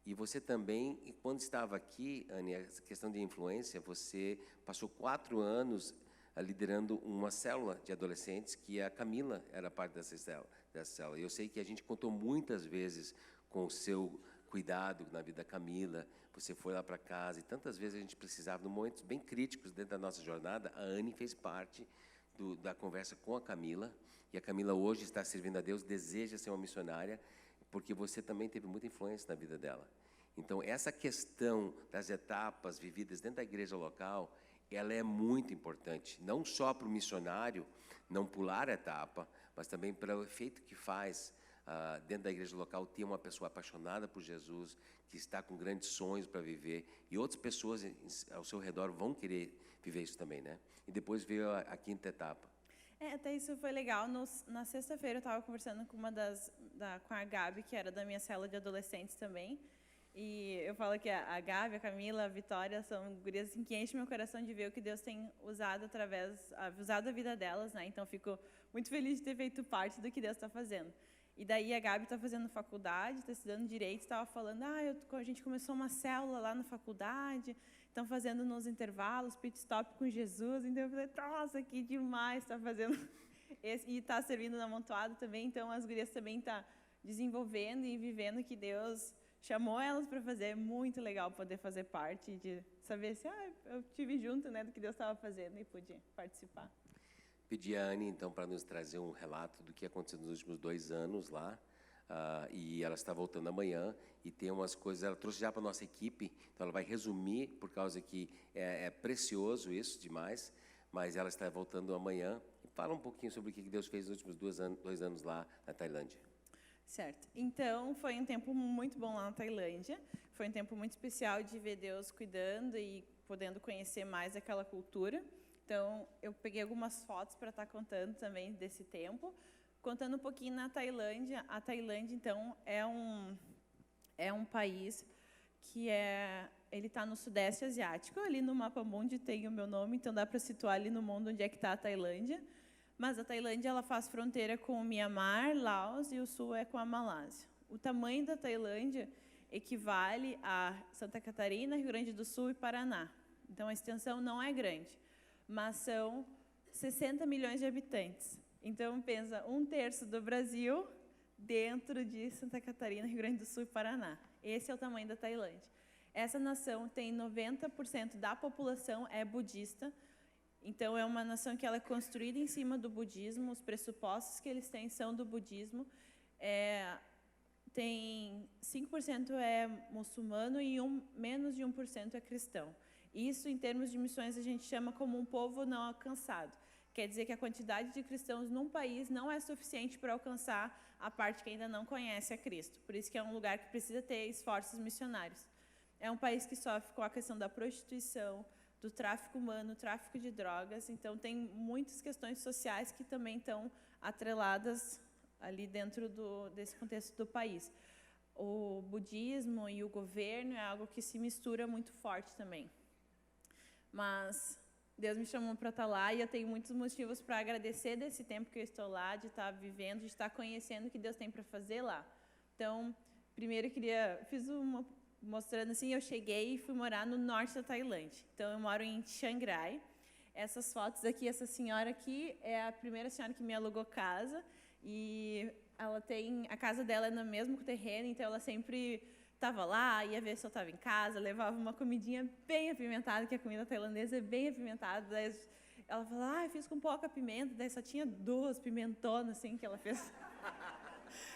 E você também, quando estava aqui, Anne, essa questão de influência, você passou 4 anos liderando uma célula de adolescentes, que a Camila era parte dessa célula. Eu sei que a gente contou muitas vezes com o seu cuidado na vida da Camila, você foi lá para casa, e tantas vezes a gente precisava, em momentos bem críticos dentro da nossa jornada, a Anne fez parte da conversa com a Camila, e a Camila hoje está servindo a Deus, deseja ser uma missionária, porque você também teve muita influência na vida dela. Então, essa questão das etapas vividas dentro da igreja local, ela é muito importante, não só para o missionário não pular a etapa, mas também para o efeito que faz dentro da igreja local ter uma pessoa apaixonada por Jesus, que está com grandes sonhos para viver, e outras pessoas ao seu redor vão querer viver isso também, né? E depois veio a quinta etapa. Até isso foi legal. Na sexta-feira eu estava conversando com com a Gabi, que era da minha célula de adolescentes também. E eu falo que a Gabi, a Camila, a Vitória são gurias assim, que enchem meu coração de ver o que Deus tem usado usado a vida delas, né? Então fico muito feliz de ter feito parte do que Deus está fazendo. E daí a Gabi está fazendo faculdade, está estudando direito, estava falando, a gente começou uma célula lá na faculdade, estão fazendo nos intervalos, pit stop com Jesus. Então eu falei, nossa, que demais, está fazendo e está servindo na Amontoado também. Então as gurias também estão desenvolvendo e vivendo o que Deus chamou elas para fazer. É muito legal poder fazer parte, de saber se eu estive junto, né, do que Deus estava fazendo e pude participar. Pedi a Anne, então, para nos trazer um relato do que aconteceu nos últimos 2 anos lá, e ela está voltando amanhã, e tem umas coisas, ela trouxe já para a nossa equipe, então ela vai resumir, por causa que é precioso isso demais, mas ela está voltando amanhã. E fala um pouquinho sobre o que Deus fez nos últimos 2 anos lá na Tailândia. Certo. Então, foi um tempo muito bom lá na Tailândia. Foi um tempo muito especial de ver Deus cuidando e podendo conhecer mais aquela cultura. Então, eu peguei algumas fotos para estar contando também desse tempo. Contando um pouquinho na Tailândia. A Tailândia, então, é um país que ele está no Sudeste Asiático. Ali no mapa mundi tem o meu nome, então dá para situar ali no mundo onde é que está a Tailândia. Mas a Tailândia ela faz fronteira com o Mianmar, Laos, e o sul é com a Malásia. O tamanho da Tailândia equivale a Santa Catarina, Rio Grande do Sul e Paraná. Então, a extensão não é grande. mas são 60 milhões de habitantes. Então, pensa, 1/3 do Brasil dentro de Santa Catarina, Rio Grande do Sul e Paraná. Esse é o tamanho da Tailândia. Essa nação tem 90% da população é budista. Então, é uma nação que ela é construída em cima do budismo, os pressupostos que eles têm são do budismo. Tem 5% é muçulmano e menos de 1% é cristão. Isso, em termos de missões, a gente chama como um povo não alcançado. Quer dizer que a quantidade de cristãos num país não é suficiente para alcançar a parte que ainda não conhece a Cristo. Por isso que é um lugar que precisa ter esforços missionários. É um país que sofre com a questão da prostituição, do tráfico humano, tráfico de drogas. Então, tem muitas questões sociais que também estão atreladas ali dentro desse contexto do país. O budismo e o governo é algo que se mistura muito forte também. Mas Deus me chamou para estar lá e eu tenho muitos motivos para agradecer desse tempo que eu estou lá, de estar vivendo, de estar conhecendo o que Deus tem para fazer lá. Então, primeiro mostrando assim, eu cheguei e fui morar no norte da Tailândia. Então, eu moro em Chiang Rai. Essas fotos aqui, essa senhora aqui é a primeira senhora que me alugou casa e a casa dela é no mesmo terreno, então ela sempre estava lá, ia ver se eu estava em casa, levava uma comidinha bem apimentada, que a comida tailandesa é bem apimentada. Daí ela falou, eu fiz com pouca pimenta, daí só tinha 2 pimentonas, assim, que ela fez.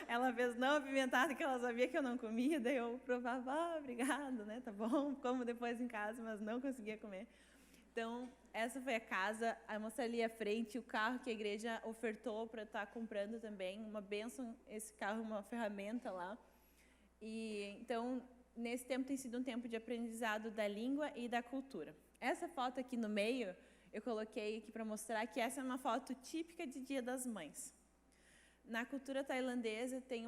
Ela fez não apimentada, que ela sabia que eu não comia, daí eu provava, obrigada, né, tá bom, como depois em casa, mas não conseguia comer. Então, essa foi a casa, a moça ali à frente, o carro que a igreja ofertou para estar comprando também, uma bênção, esse carro, uma ferramenta lá. E, então, nesse tempo tem sido um tempo de aprendizado da língua e da cultura. Essa foto aqui no meio, eu coloquei aqui para mostrar que essa é uma foto típica de Dia das Mães. Na cultura tailandesa tem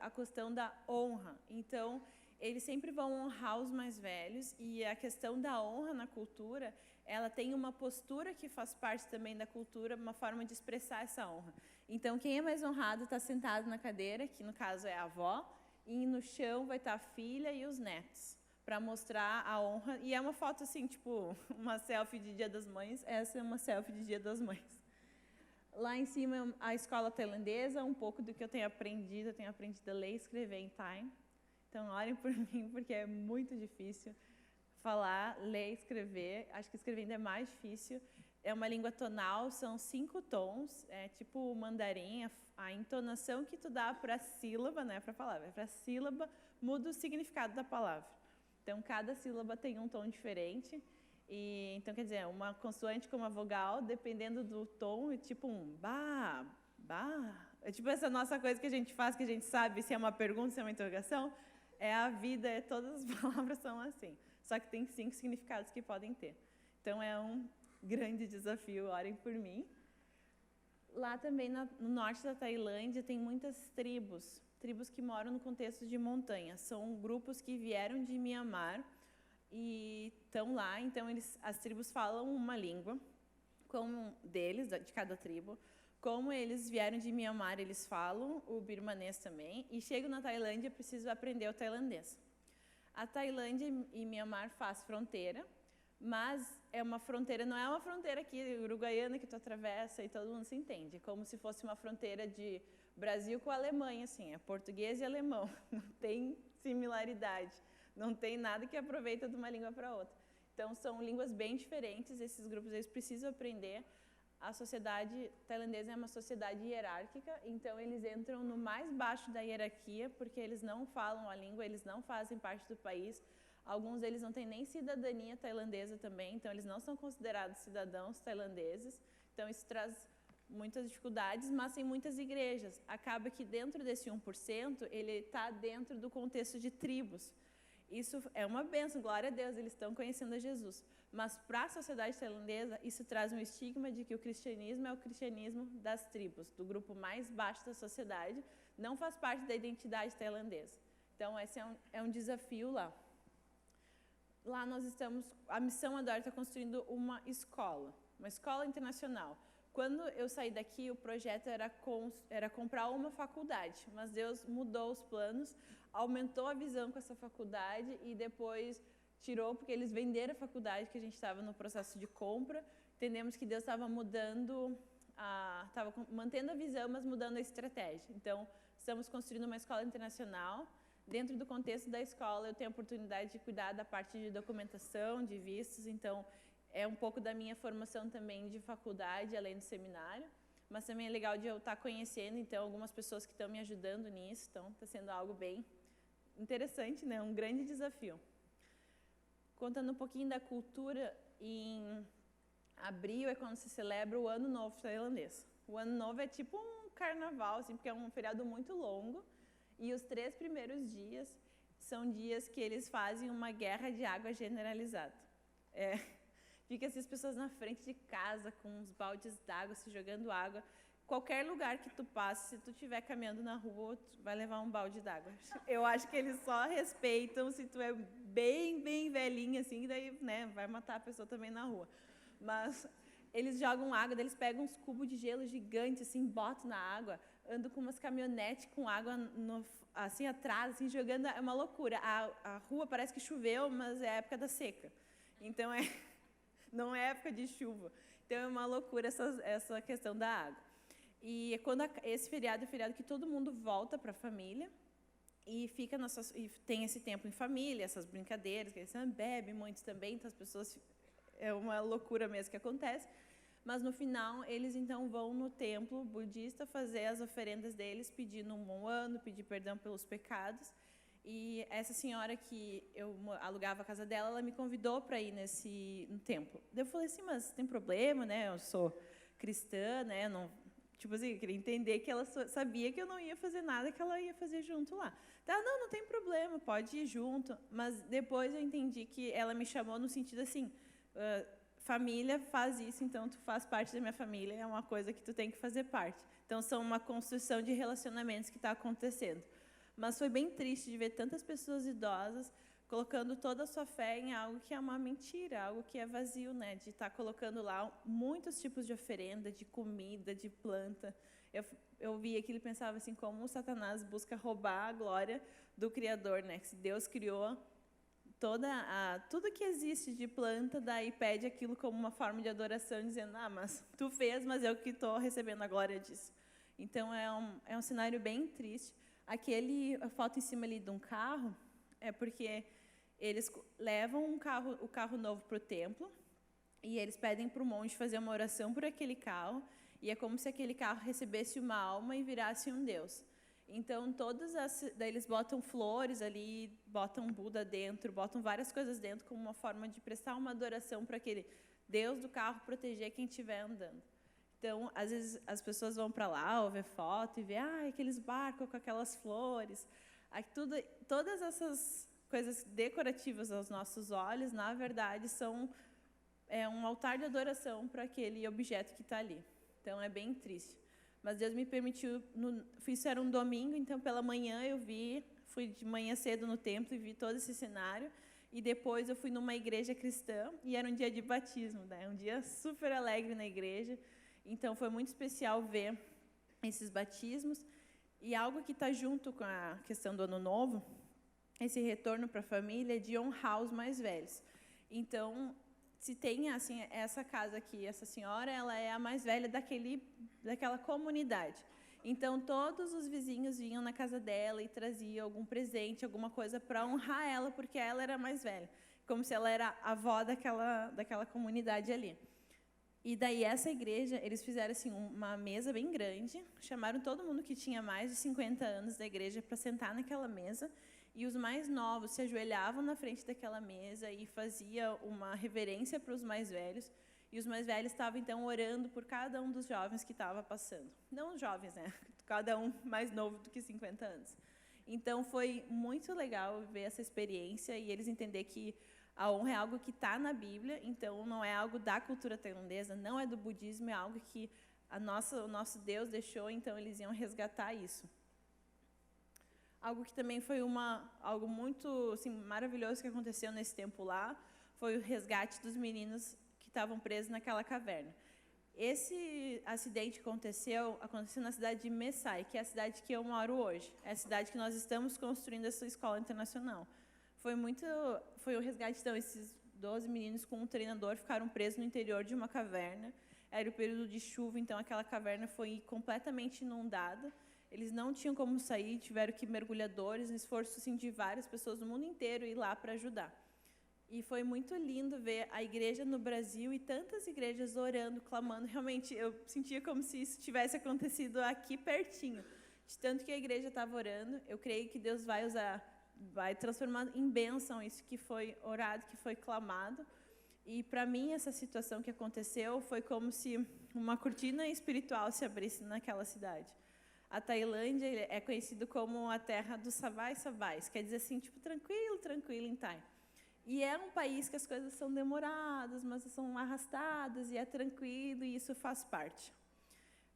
a questão da honra. Então, eles sempre vão honrar os mais velhos e a questão da honra na cultura, ela tem uma postura que faz parte também da cultura, uma forma de expressar essa honra. Então, quem é mais honrado está sentado na cadeira, que no caso é a avó, e no chão vai estar a filha e os netos, para mostrar a honra. E é uma foto assim, tipo, uma selfie de Dia das Mães, essa é uma selfie de Dia das Mães. Lá em cima, a escola tailandesa, um pouco do que eu tenho aprendido a ler e escrever em Thai. Então, orem por mim, porque é muito difícil falar, ler e escrever. Acho que escrever ainda é mais difícil. É uma língua tonal, são 5 tons, é tipo o mandarim, a entonação que tu dá para a sílaba, não é para a palavra, é para a sílaba, muda o significado da palavra. Então, cada sílaba tem um tom diferente. E, então, quer dizer, uma consoante com uma vogal, dependendo do tom, é tipo um ba, ba. É tipo essa nossa coisa que a gente faz, que a gente sabe se é uma pergunta, se é uma interrogação. É a vida, todas as palavras são assim. Só que tem 5 significados que podem ter. Então, é um grande desafio, orem por mim. Lá também, no norte da Tailândia, tem muitas tribos que moram no contexto de montanha. São grupos que vieram de Mianmar e estão lá. Então, as tribos falam uma língua de cada tribo. Como eles vieram de Mianmar, eles falam o birmanês também. E chegam na Tailândia, precisam aprender o tailandês. A Tailândia e Mianmar faz fronteira, mas não é uma fronteira aqui, uruguaiana, que tu atravessa e todo mundo se entende. É como se fosse uma fronteira de Brasil com a Alemanha, assim, é português e alemão. Não tem similaridade, não tem nada que aproveita de uma língua para outra. Então, são línguas bem diferentes, esses grupos eles precisam aprender. A sociedade tailandesa é uma sociedade hierárquica, então eles entram no mais baixo da hierarquia, porque eles não falam a língua, eles não fazem parte do país. Alguns deles não têm nem cidadania tailandesa também, então eles não são considerados cidadãos tailandeses. Então isso traz muitas dificuldades, mas tem muitas igrejas. Acaba que dentro desse 1%, ele está dentro do contexto de tribos. Isso é uma bênção, glória a Deus, eles estão conhecendo a Jesus. Mas para a sociedade tailandesa, isso traz um estigma de que o cristianismo é o cristianismo das tribos, do grupo mais baixo da sociedade, não faz parte da identidade tailandesa. Então esse é um desafio lá. Lá a Missão Adora está construindo uma escola internacional. Quando eu saí daqui, o projeto era comprar uma faculdade, mas Deus mudou os planos, aumentou a visão com essa faculdade e depois tirou porque eles venderam a faculdade, que a gente estava no processo de compra. Entendemos que Deus estava mudando, estava mantendo a visão, mas mudando a estratégia. Então, estamos construindo uma escola internacional. Dentro do contexto da escola, eu tenho a oportunidade de cuidar da parte de documentação, de vistos. Então, é um pouco da minha formação também de faculdade, além do seminário. Mas também é legal de eu estar conhecendo, então, algumas pessoas que estão me ajudando nisso. Então, está sendo algo bem interessante, né? Um grande desafio. Contando um pouquinho da cultura, em abril é quando se celebra o Ano Novo tailandês. O Ano Novo é tipo um carnaval, assim, porque é um feriado muito longo. E os 3 primeiros dias são dias que eles fazem uma guerra de água generalizada. Fica essas pessoas na frente de casa com uns baldes d'água, se jogando água. Qualquer lugar que tu passe, se tu estiver caminhando na rua, tu vai levar um balde d'água. Eu acho que eles só respeitam se tu é bem, bem velhinha, assim, daí, né, vai matar a pessoa também na rua. Mas eles jogam água, daí eles pegam uns cubos de gelo gigantes, assim, botam na água, andam com umas caminhonetes com água assim atrás, assim, jogando, é uma loucura. A rua parece que choveu, mas é a época da seca. Então, não é época de chuva. Então, é uma loucura essa questão da água. E quando esse feriado é feriado que todo mundo volta para a família e e tem esse tempo em família, essas brincadeiras, que eles bebem muito também, então as pessoas, é uma loucura mesmo que acontece. Mas no final, eles então vão no templo budista fazer as oferendas deles, pedindo um bom ano, pedir perdão pelos pecados. E essa senhora que eu alugava a casa dela, ela me convidou para ir no templo. Daí eu falei assim, mas tem problema, né? Eu sou cristã, né? Não, tipo assim, eu queria entender que ela sabia que eu não ia fazer nada que ela ia fazer junto lá. Tá, não tem problema, pode ir junto. Mas depois eu entendi que ela me chamou no sentido assim, família faz isso, então tu faz parte da minha família, é uma coisa que tu tem que fazer parte. Então, são uma construção de relacionamentos que está acontecendo. Mas foi bem triste de ver tantas pessoas idosas colocando toda a sua fé em algo que é uma mentira, algo que é vazio, né? De estar colocando lá muitos tipos de oferenda, de comida, de planta. Eu via que ele pensava assim, como o Satanás busca roubar a glória do Criador, né? Que se Deus criou tudo que existe de planta, daí pede aquilo como uma forma de adoração, dizendo, mas tu fez, mas eu que estou recebendo a glória disso. Então, é um cenário bem triste. A foto em cima ali de um carro é porque eles levam o carro novo para o templo e eles pedem para o monge fazer uma oração por aquele carro e é como se aquele carro recebesse uma alma e virasse um Deus. Então, daí eles botam flores ali, botam Buda dentro, botam várias coisas dentro como uma forma de prestar uma adoração para aquele Deus do carro proteger quem estiver andando. Então, às vezes, as pessoas vão para lá, ou ver foto e ver aqueles barcos com aquelas flores. Todas essas coisas decorativas aos nossos olhos, na verdade, são um altar de adoração para aquele objeto que está ali. Então, é bem triste. Mas Deus me permitiu, isso era um domingo, então pela manhã fui de manhã cedo no templo e vi todo esse cenário. E depois eu fui numa igreja cristã e era um dia de batismo, né? Um dia super alegre na igreja. Então foi muito especial ver esses batismos. E algo que está junto com a questão do Ano Novo, esse retorno para a família, é de honrar os mais velhos. Então, se tem assim, essa casa aqui, essa senhora, ela é a mais velha daquela comunidade. Então, todos os vizinhos vinham na casa dela e traziam algum presente, alguma coisa para honrar ela, porque ela era mais velha, como se ela era a avó daquela comunidade ali. E daí, essa igreja, eles fizeram assim, uma mesa bem grande, chamaram todo mundo que tinha mais de 50 anos da igreja para sentar naquela mesa, e os mais novos se ajoelhavam na frente daquela mesa e faziam uma reverência para os mais velhos. E os mais velhos estavam, então, orando por cada um dos jovens que estava passando. Não os jovens, né? Cada um mais novo do que 50 anos. Então, foi muito legal ver essa experiência e eles entenderem que a honra é algo que está na Bíblia, então não é algo da cultura tailandesa, não é do budismo, é algo que o nosso Deus deixou, então eles iam resgatar isso. Algo que também foi algo muito assim, maravilhoso que aconteceu nesse tempo lá, foi o resgate dos meninos que estavam presos naquela caverna. Esse acidente aconteceu na cidade de Mesai, que é a cidade que eu moro hoje. É a cidade que nós estamos construindo essa escola internacional. Foi o resgate, então, esses 12 meninos com um treinador ficaram presos no interior de uma caverna. Era o período de chuva, então aquela caverna foi completamente inundada. Eles não tinham como sair, tiveram que mergulhadores, um esforço assim, de várias pessoas do mundo inteiro ir lá para ajudar. E foi muito lindo ver a igreja no Brasil e tantas igrejas orando, clamando. Realmente, eu sentia como se isso tivesse acontecido aqui pertinho. De tanto que a igreja estava orando, eu creio que Deus vai transformar em bênção isso que foi orado, que foi clamado. E, para mim, essa situação que aconteceu foi como se uma cortina espiritual se abrisse naquela cidade. A Tailândia é conhecido como a terra dos savais, quer dizer assim, tipo, tranquilo em Thai. E é um país que as coisas são demoradas, mas são arrastadas, e é tranquilo, e isso faz parte.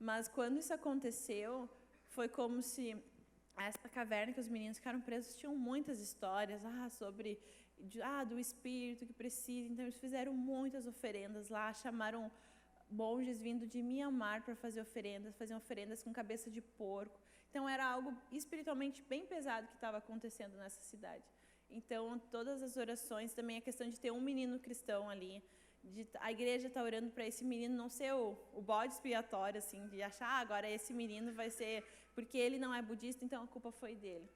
Mas, quando isso aconteceu, foi como se essa caverna que os meninos ficaram presos tinham muitas histórias do espírito que precisa. Então, eles fizeram muitas oferendas lá, chamaram monges vindo de Mianmar para fazer oferendas, faziam oferendas com cabeça de porco. Então, era algo espiritualmente bem pesado que estava acontecendo nessa cidade. Então, todas as orações, também a questão de ter um menino cristão ali, a igreja está orando para esse menino não ser o bode expiatório, assim, de achar, agora esse menino vai ser, porque ele não é budista, então a culpa foi dele.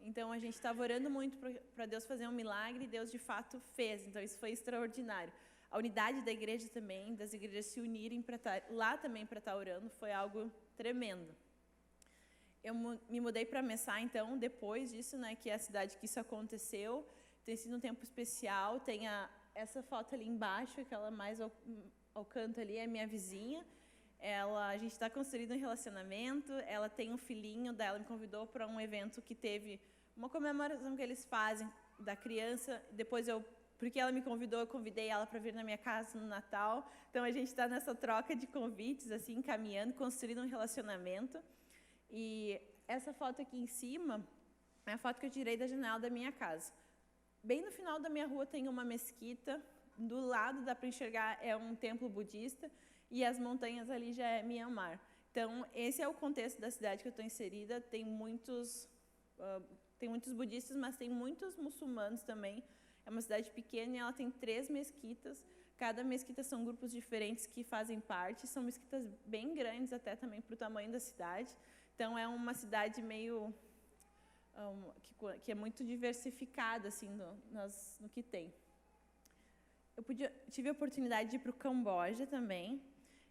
Então, a gente estava orando muito para Deus fazer um milagre, e Deus, de fato, fez. Então, isso foi extraordinário. A unidade da igreja também, das igrejas se unirem para estar lá também para estar orando, foi algo tremendo. Eu me mudei para Messá, então, depois disso, né, que é a cidade que isso aconteceu. Tem sido um tempo especial. Tem essa foto ali embaixo, aquela mais ao canto ali, é minha vizinha. A gente está construindo um relacionamento. Ela tem um filhinho dela, me convidou para um evento que teve uma comemoração que eles fazem da criança. Depois porque ela me convidou, eu convidei ela para vir na minha casa no Natal. Então, a gente está nessa troca de convites, assim, caminhando, construindo um relacionamento. E essa foto aqui em cima é a foto que eu tirei da janela da minha casa. Bem no final da minha rua tem uma mesquita, do lado dá para enxergar é um templo budista, e as montanhas ali já é Mianmar. Então, esse é o contexto da cidade que eu estou inserida. Tem muitos budistas, mas tem muitos muçulmanos também. É uma cidade pequena e ela tem 3 mesquitas. Cada mesquita são grupos diferentes que fazem parte. São mesquitas bem grandes até também para o tamanho da cidade. Então, é uma cidade meio que é muito diversificada assim, no que tem. Eu tive a oportunidade de ir para o Camboja também.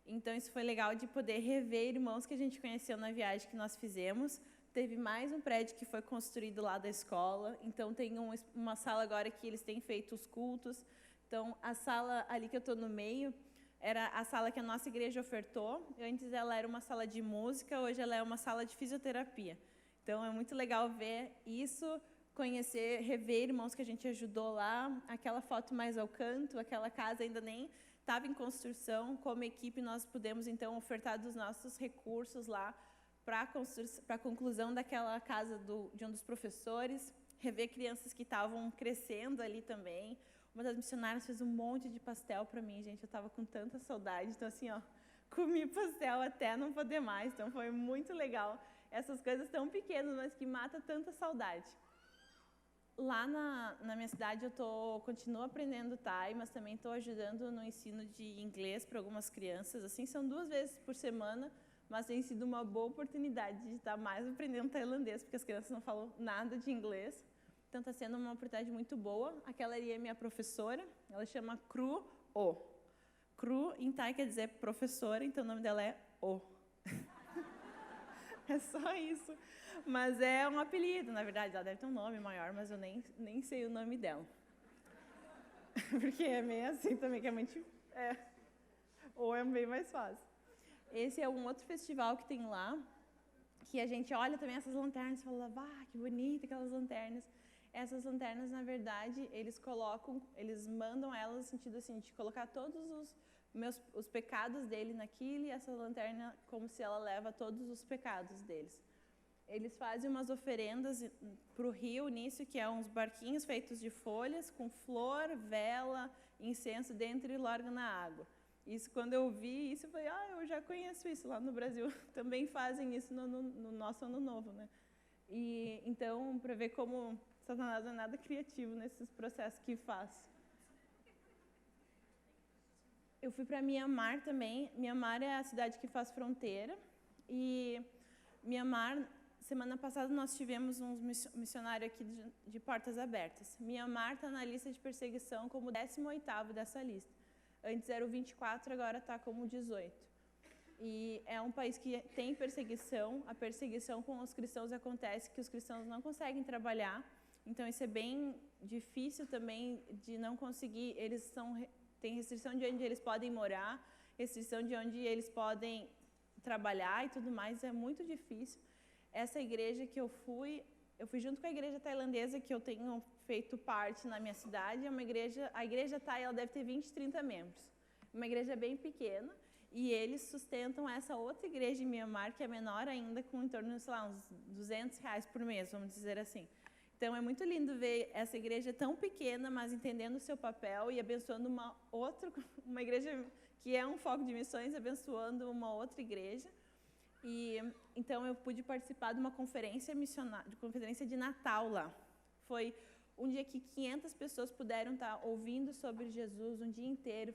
Então, isso foi legal de poder rever irmãos que a gente conheceu na viagem que nós fizemos. Teve mais um prédio que foi construído lá da escola. Então, tem uma sala agora que eles têm feito os cultos. Então, a sala ali que eu estou no meio era a sala que a nossa igreja ofertou. Antes ela era uma sala de música, hoje ela é uma sala de fisioterapia. Então, é muito legal ver isso, conhecer, rever irmãos que a gente ajudou lá. Aquela foto mais ao canto, aquela casa ainda nem estava em construção. Como equipe, nós pudemos, então, ofertar dos nossos recursos lá para a conclusão daquela casa de um dos professores, rever crianças que estavam crescendo ali também. Uma das missionárias fez um monte de pastel para mim, gente, eu estava com tanta saudade. Então, assim, comi pastel até não poder mais. Então, foi muito legal. Essas coisas tão pequenas, mas que matam tanta saudade. Lá na minha cidade, eu continuo aprendendo Thai, mas também estou ajudando no ensino de inglês para algumas crianças. Assim, são 2 vezes por semana, mas tem sido uma boa oportunidade de estar mais aprendendo tailandês, porque as crianças não falam nada de inglês. Então, está sendo uma oportunidade muito boa. Aquela ali é minha professora, ela chama Cru O. Cru, em Thai, quer dizer professora, então o nome dela é O. É só isso. Mas é um apelido, na verdade. Ela deve ter um nome maior, mas eu nem sei o nome dela. Porque é meio assim também, que é muito... Ou é bem mais fácil. Esse é um outro festival que tem lá, que a gente olha também essas lanternas e fala, que bonita aquelas lanternas. Essas lanternas, na verdade, eles mandam elas no sentido assim, de colocar todos os pecados dele naquilo, e essa lanterna como se ela leva todos os pecados deles. Eles fazem umas oferendas para o rio nisso, que é uns barquinhos feitos de folhas, com flor, vela, incenso dentro e larga na água. Isso, quando eu vi isso, eu falei, eu já conheço isso lá no Brasil. Também fazem isso no nosso Ano Novo, né? E, então, para ver como Satanás não é nada criativo nesses processos que faz. Eu fui para Mianmar também. Mianmar é a cidade que faz fronteira. E Mianmar, semana passada, nós tivemos um missionário aqui de portas abertas. Mianmar está na lista de perseguição como 18º dessa lista. Antes era o 24, agora está como 18. E é um país que tem perseguição. A perseguição com os cristãos acontece que os cristãos não conseguem trabalhar. Então, isso é bem difícil também de não conseguir. Eles têm restrição de onde eles podem morar, restrição de onde eles podem trabalhar e tudo mais. É muito difícil. Essa igreja que eu fui junto com a igreja tailandesa que eu tenho feito parte na minha cidade. É uma igreja, a igreja Thai, ela deve ter 20, 30 membros. Uma igreja bem pequena. E eles sustentam essa outra igreja em Mianmar, que é menor ainda, com em torno de, sei lá, uns R$200 por mês, vamos dizer assim. Então, é muito lindo ver essa igreja tão pequena, mas entendendo o seu papel e abençoando uma igreja que é um foco de missões, abençoando uma outra igreja. E então, eu pude participar de uma conferência missionária, de conferência de Natal lá. Foi um dia que 500 pessoas puderam estar ouvindo sobre Jesus um dia inteiro,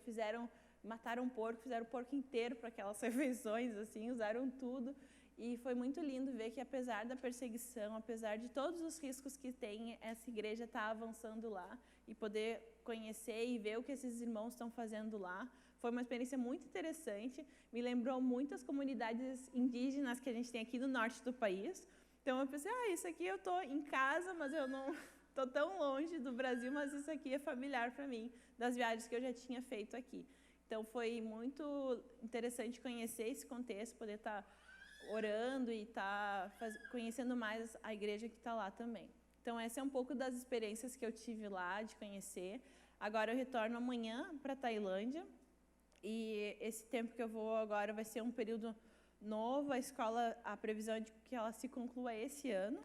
mataram um porco, fizeram o porco inteiro para aquelas refeições, assim, usaram tudo. E foi muito lindo ver que, apesar da perseguição, apesar de todos os riscos que tem, essa igreja está avançando lá e poder conhecer e ver o que esses irmãos estão fazendo lá. Foi uma experiência muito interessante, me lembrou muitas comunidades indígenas que a gente tem aqui no norte do país. Então, eu pensei, isso aqui eu estou em casa, mas eu não estou tão longe do Brasil, mas isso aqui é familiar para mim, das viagens que eu já tinha feito aqui. Então, foi muito interessante conhecer esse contexto, poder estar orando e estar conhecendo mais a igreja que está lá também. Então, essa é um pouco das experiências que eu tive lá, de conhecer. Agora, eu retorno amanhã para a Tailândia. E esse tempo que eu vou agora vai ser um período novo. A escola, a previsão é de que ela se conclua esse ano.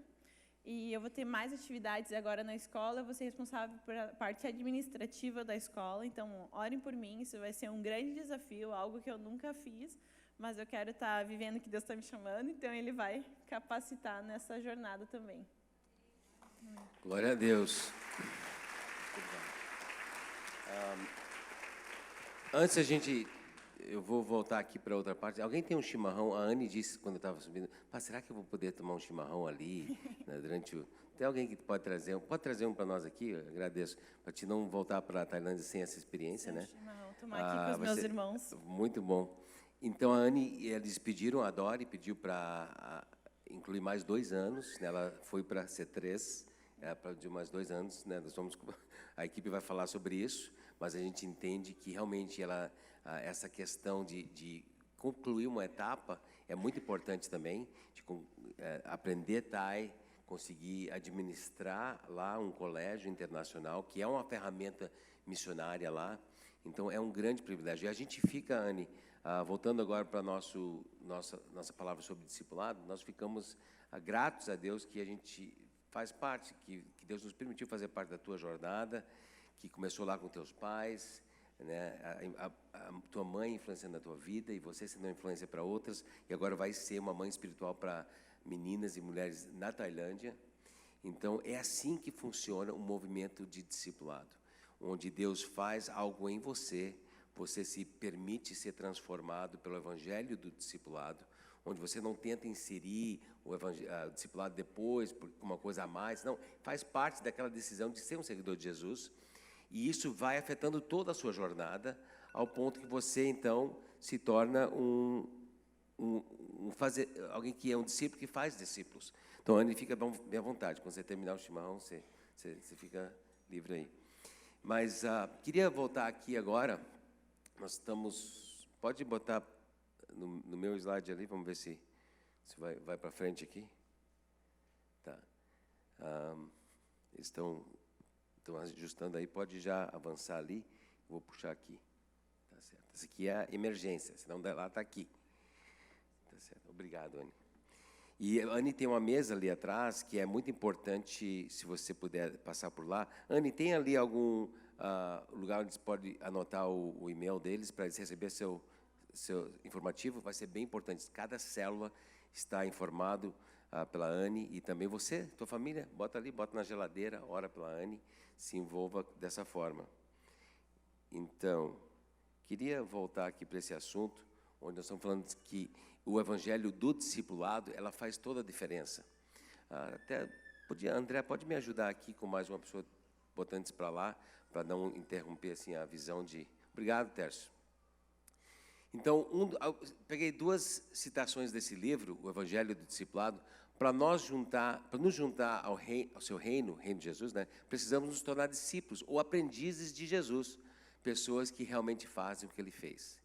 E eu vou ter mais atividades agora na escola. Eu vou ser responsável pela parte administrativa da escola. Então, orem por mim. Isso vai ser um grande desafio, algo que eu nunca fiz. Mas eu quero estar vivendo o que Deus está me chamando. Então, Ele vai capacitar nessa jornada também. Glória a Deus. Eu vou voltar aqui para outra parte. Alguém tem um chimarrão? A Anne disse quando eu estava subindo, será que eu vou poder tomar um chimarrão ali, né, durante o... Tem alguém que pode trazer um? Pode trazer um para nós aqui? Eu agradeço. Para te não voltar para a Tailândia sem essa experiência, né? Chimarrão, tomar aqui com os meus irmãos. Muito bom. Então, a Anne, eles pediram, a Dori pediu para incluir mais 2 anos, né? Ela foi para ser 3, de mais 2 anos, né? A equipe vai falar sobre isso, mas a gente entende que realmente essa questão de concluir uma etapa é muito importante também, de aprender Thai, conseguir administrar lá um colégio internacional, que é uma ferramenta missionária lá. Então, é um grande privilégio. E a gente fica, Anne, voltando agora para nossa palavra sobre discipulado, nós ficamos gratos a Deus que a gente faz parte, que Deus nos permitiu fazer parte da tua jornada, que começou lá com teus pais, né? A tua mãe influenciando a tua vida e você sendo uma influência para outras, e agora vai ser uma mãe espiritual para meninas e mulheres na Tailândia. Então, é assim que funciona um movimento de discipulado, onde Deus faz algo em você, você se permite ser transformado pelo evangelho do discipulado, onde você não tenta inserir o discipulado depois, por uma coisa a mais, não, faz parte daquela decisão de ser um seguidor de Jesus, e isso vai afetando toda a sua jornada, ao ponto que você, então, se torna alguém que é um discípulo que faz discípulos. Então, Anne, fica bem à vontade, quando você terminar o chimarrão, você fica livre aí. Mas queria voltar aqui agora, nós estamos, pode botar no meu slide ali, vamos ver se vai para frente aqui. Tá. Estão ajustando aí, pode já avançar ali, vou puxar aqui. Tá certo. Essa aqui é a emergência, senão lá está aqui. Tá certo. Obrigado, Anne. E a Anne tem uma mesa ali atrás, que é muito importante, se você puder passar por lá. Anne, tem ali algum lugar onde você pode anotar o e-mail deles, para eles receberem seu informativo? Vai ser bem importante. Cada célula está informado pela Anne, e também você, tua família, bota ali, bota na geladeira, ora pela Anne, se envolva dessa forma. Então, queria voltar aqui para esse assunto, onde nós estamos falando que o evangelho do discipulado, ela faz toda a diferença. André, pode me ajudar aqui com mais uma pessoa botando isso para lá, para não interromper assim, a visão de... Obrigado, Tércio. Então, peguei 2 citações desse livro, o Evangelho do Discipulado, para nos juntar ao seu reino, o reino de Jesus, né? Precisamos nos tornar discípulos ou aprendizes de Jesus, pessoas que realmente fazem o que ele fez.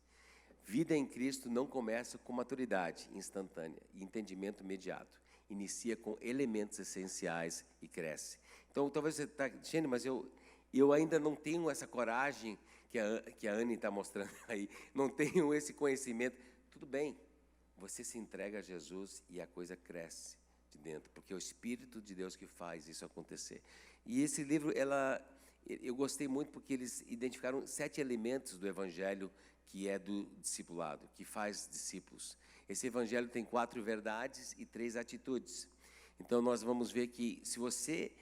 Vida em Cristo não começa com maturidade instantânea e entendimento imediato. Inicia com elementos essenciais e cresce. Então, talvez você está dizendo, mas eu ainda não tenho essa coragem que a Anne está mostrando aí, não tenho esse conhecimento. Tudo bem, você se entrega a Jesus e a coisa cresce de dentro, porque é o Espírito de Deus que faz isso acontecer. E esse livro, eu gostei muito porque eles identificaram 7 elementos do Evangelho que é do discipulado, que faz discípulos. Esse Evangelho tem 4 verdades e 3 atitudes. Então, nós vamos ver que se você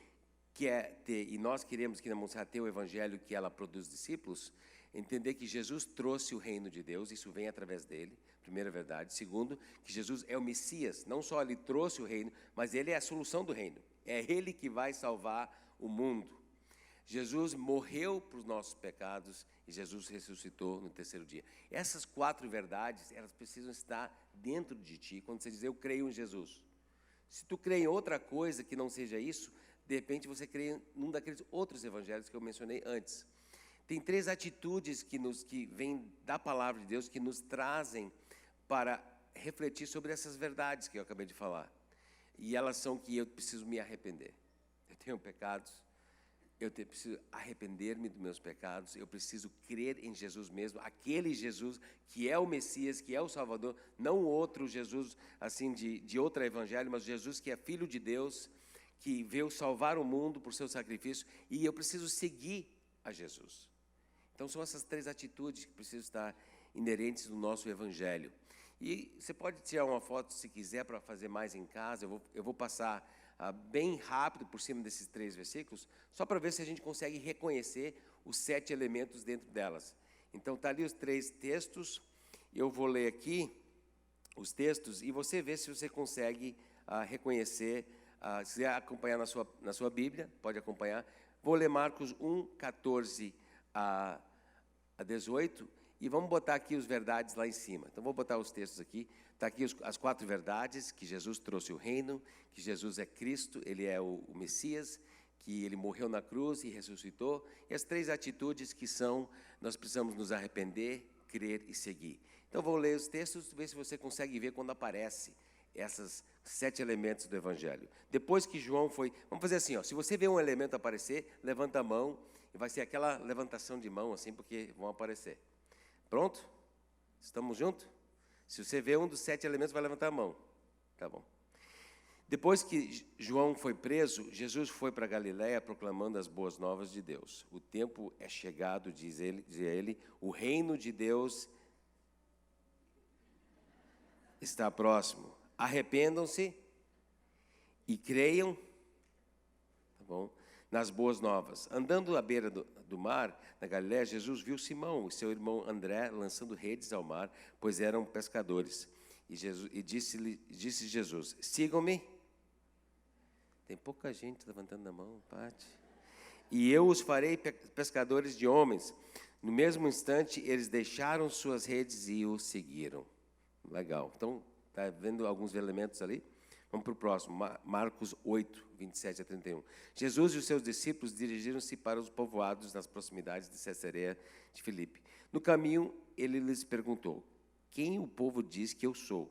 quer ter, e nós queremos que na Monserrat ter o Evangelho que ela produz discípulos, entender que Jesus trouxe o reino de Deus, isso vem através dele, primeira verdade. Segundo, que Jesus é o Messias, não só ele trouxe o reino, mas ele é a solução do reino. É ele que vai salvar o mundo. Jesus morreu para os nossos pecados e Jesus ressuscitou no 3º dia. Essas 4 verdades, elas precisam estar dentro de ti, quando você diz, eu creio em Jesus. Se tu crê em outra coisa que não seja isso, de repente você crê num daqueles outros evangelhos que eu mencionei antes. Tem 3 atitudes que vêm da palavra de Deus, que nos trazem para refletir sobre essas verdades que eu acabei de falar. E elas são que eu preciso me arrepender. Eu tenho pecados, preciso arrepender-me dos meus pecados, eu preciso crer em Jesus mesmo, aquele Jesus que é o Messias, que é o Salvador, não outro Jesus assim de outro evangelho, mas Jesus que é Filho de Deus, que veio salvar o mundo por seu sacrifício, e eu preciso seguir a Jesus. Então, são essas 3 atitudes que precisam estar inerentes no nosso Evangelho. E você pode tirar uma foto, se quiser, para fazer mais em casa. Eu vou passar bem rápido por cima desses 3 versículos, só para ver se a gente consegue reconhecer os 7 elementos dentro delas. Então, está ali os 3 textos. Eu vou ler aqui os textos e você vê se você consegue reconhecer. Se quiser acompanhar na sua Bíblia, pode acompanhar. Vou ler Marcos 1, 14 a 18, e vamos botar aqui os verdades lá em cima. Então, vou botar os textos aqui. Está aqui as 4 verdades, que Jesus trouxe o reino, que Jesus é Cristo, ele é o Messias, que ele morreu na cruz e ressuscitou, e as 3 atitudes que são, nós precisamos nos arrepender, crer e seguir. Então, vou ler os textos, ver se você consegue ver quando aparece essas 7 elementos do Evangelho. Depois que João foi... Vamos fazer assim, ó, se você vê um elemento aparecer, levanta a mão, e vai ser aquela levantação de mão, assim, porque vão aparecer. Pronto? Estamos juntos? Se você vê um dos 7 elementos, vai levantar a mão. Tá bom. Depois que João foi preso, Jesus foi para Galiléia proclamando as boas novas de Deus. O tempo é chegado, dizia ele, o reino de Deus está próximo. Arrependam-se e creiam, tá bom, nas boas novas. Andando à beira do mar, na Galiléia, Jesus viu Simão e seu irmão André lançando redes ao mar, pois eram pescadores. E disse Jesus, sigam-me. Tem pouca gente levantando a mão, Pati. E eu os farei pescadores de homens. No mesmo instante, eles deixaram suas redes e o seguiram. Legal. Então, está vendo alguns elementos ali? Vamos para o próximo, Marcos 8, 27 a 31. Jesus e os seus discípulos dirigiram-se para os povoados nas proximidades de Cesareia de Filipe. No caminho, ele lhes perguntou, quem o povo diz que eu sou?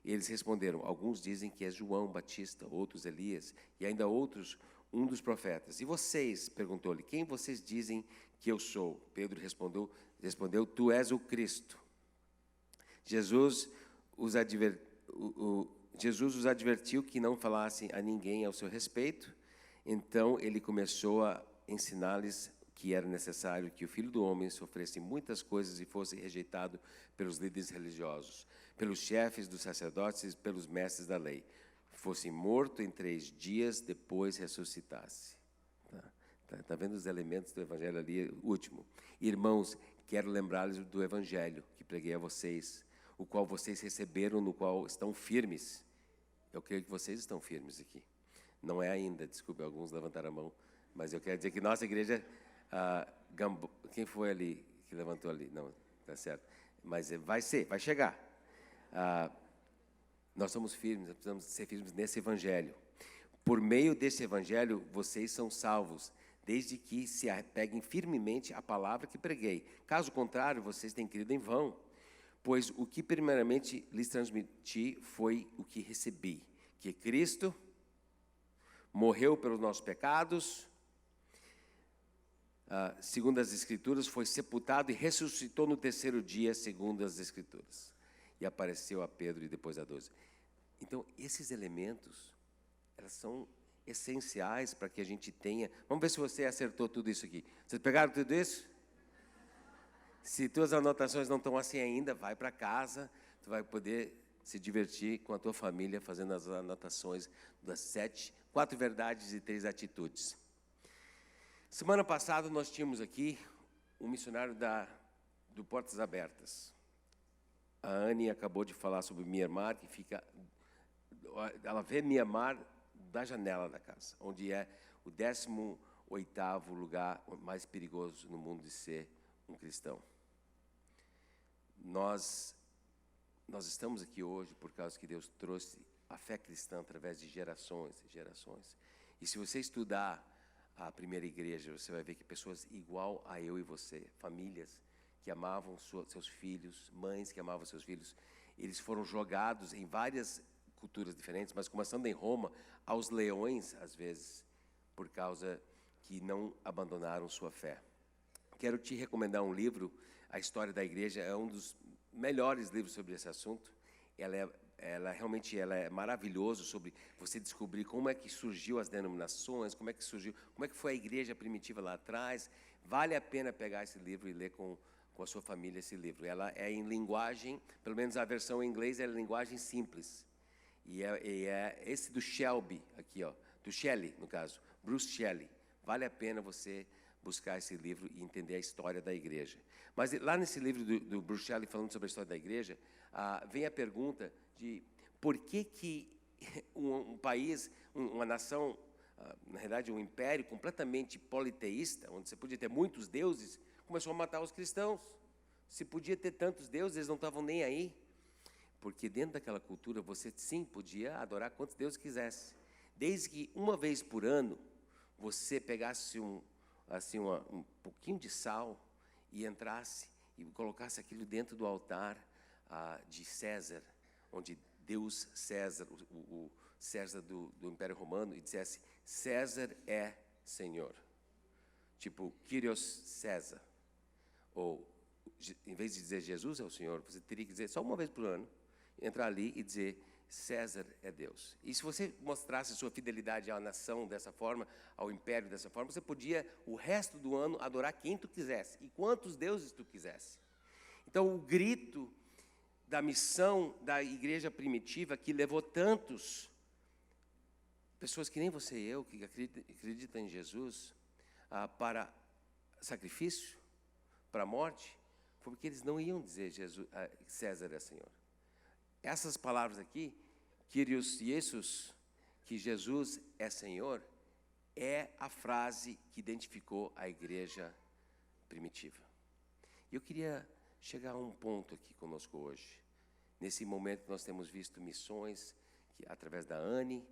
E eles responderam, alguns dizem que é João Batista, outros Elias, e ainda outros, um dos profetas. E vocês, perguntou-lhe, quem vocês dizem que eu sou? Pedro respondeu, tu és o Cristo. Jesus os advertiu que não falassem a ninguém ao seu respeito. Então, ele começou a ensinar-lhes que era necessário que o Filho do Homem sofresse muitas coisas e fosse rejeitado pelos líderes religiosos, pelos chefes dos sacerdotes e pelos mestres da lei. fosse morto em 3 dias, depois ressuscitasse. Tá vendo os elementos do Evangelho ali? Último. Irmãos, quero lembrar-lhes do Evangelho que preguei a vocês, o qual vocês receberam, no qual estão firmes. Eu creio que vocês estão firmes aqui. Não é ainda, desculpe, alguns levantaram a mão, mas eu quero dizer que nossa igreja, quem foi ali que levantou ali? Não, tá certo. Mas vai chegar. Nós somos firmes, nós precisamos ser firmes nesse Evangelho. Por meio desse Evangelho, vocês são salvos, desde que se apeguem firmemente à palavra que preguei. Caso contrário, vocês têm crido em vão. Pois o que primeiramente lhes transmiti foi o que recebi, que Cristo morreu pelos nossos pecados, segundo as Escrituras, foi sepultado e ressuscitou no 3º dia, segundo as Escrituras. E apareceu a Pedro e depois a 12. Então, esses elementos, elas são essenciais para que a gente tenha... Vamos ver se você acertou tudo isso aqui. Vocês pegaram tudo isso? Se tuas anotações não estão assim ainda, vai para casa, tu vai poder se divertir com a tua família fazendo as anotações das 4 verdades e 3 atitudes. Semana passada nós tínhamos aqui um missionário do Portas Abertas. A Anne acabou de falar sobre Mianmar, que fica... Ela vê Mianmar da janela da casa, onde é o 18º lugar mais perigoso no mundo de ser um cristão. Nós estamos aqui hoje por causa que Deus trouxe a fé cristã através de gerações e gerações. E se você estudar a primeira igreja, você vai ver que pessoas igual a eu e você, famílias que amavam seus filhos, mães que amavam seus filhos, eles foram jogados em várias culturas diferentes, mas começando em Roma, aos leões, às vezes, por causa que não abandonaram sua fé. Quero te recomendar um livro, A História da Igreja, é um dos melhores livros sobre esse assunto. Realmente é maravilhoso sobre você descobrir como é que surgiu as denominações, como é que foi a igreja primitiva lá atrás. Vale a pena pegar esse livro e ler com a sua família esse livro. Ela é em linguagem, pelo menos a versão em inglês é linguagem simples. E é esse do Shelby, aqui, ó, do Shelley, no caso, Bruce Shelley. Vale a pena você buscar esse livro e entender a história da igreja. Mas lá nesse livro do Bruce Shelley, falando sobre a história da igreja, vem a pergunta de por que um país, uma nação, na realidade um império completamente politeísta, onde você podia ter muitos deuses, começou a matar os cristãos. Se podia ter tantos deuses, eles não estavam nem aí. Porque dentro daquela cultura, você sim podia adorar quantos deuses quisesse. Desde que uma vez por ano, você pegasse um pouquinho de sal e entrasse e colocasse aquilo dentro do altar de César, onde Deus César, o César do Império Romano, e dissesse, César é Senhor. Tipo, Kyrios César. Ou, em vez de dizer Jesus é o Senhor, você teria que dizer só uma vez por ano, entrar ali e dizer, César é Deus. E se você mostrasse sua fidelidade à nação dessa forma, ao império dessa forma, você podia, o resto do ano, adorar quem tu quisesse e quantos deuses tu quisesse. Então, o grito da missão da igreja primitiva, que levou tantos, pessoas que nem você e eu, que acreditam em Jesus, para sacrifício, para a morte, foi porque eles não iam dizer César é Senhor. Essas palavras aqui, Kyrios Jesus, que Jesus é Senhor, é a frase que identificou a igreja primitiva. E eu queria chegar a um ponto aqui conosco hoje. Nesse momento nós temos visto missões, que, através da Anne,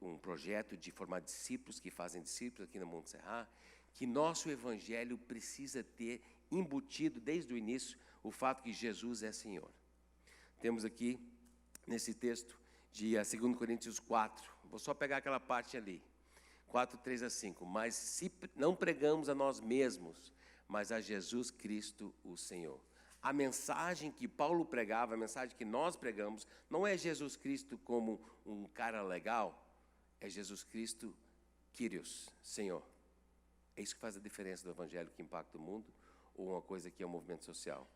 um projeto de formar discípulos, que fazem discípulos aqui no Monte Serra, que nosso evangelho precisa ter embutido desde o início o fato que Jesus é Senhor. Temos aqui, nesse texto, de 2 Coríntios 4, vou só pegar aquela parte ali, 4, 3 a 5. Mas se não pregamos a nós mesmos, mas a Jesus Cristo, o Senhor. A mensagem que Paulo pregava, a mensagem que nós pregamos, não é Jesus Cristo como um cara legal, é Jesus Cristo, Kyrios, Senhor. É isso que faz a diferença do evangelho que impacta o mundo, ou uma coisa que é um movimento social.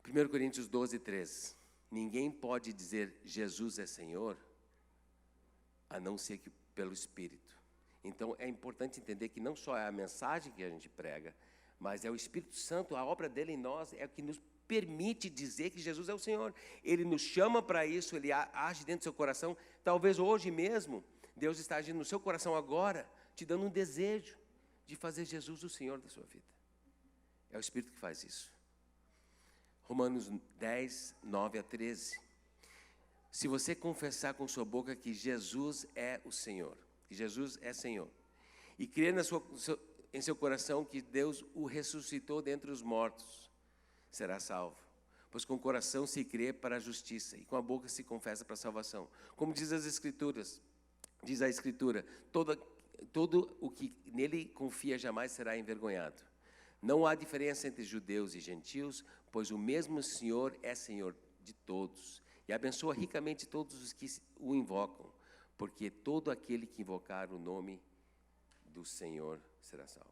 1 Coríntios 12, 13. ninguém pode dizer Jesus é Senhor, a não ser que pelo Espírito. Então, é importante entender que não só é a mensagem que a gente prega, mas é o Espírito Santo, a obra dele em nós, é o que nos permite dizer que Jesus é o Senhor. Ele nos chama para isso, ele age dentro do seu coração. Talvez hoje mesmo, Deus está agindo no seu coração agora, te dando um desejo de fazer Jesus o Senhor da sua vida. É o Espírito que faz isso. Romanos 10, 9 a 13. Se você confessar com sua boca que Jesus é o Senhor, que Jesus é Senhor, e crer em seu coração que Deus o ressuscitou dentre os mortos, será salvo. Pois com o coração se crê para a justiça, e com a boca se confessa para a salvação. Como diz a Escritura, todo o que nele confia jamais será envergonhado. Não há diferença entre judeus e gentios, pois o mesmo Senhor é Senhor de todos, e abençoa ricamente todos os que o invocam, porque todo aquele que invocar o nome do Senhor será salvo.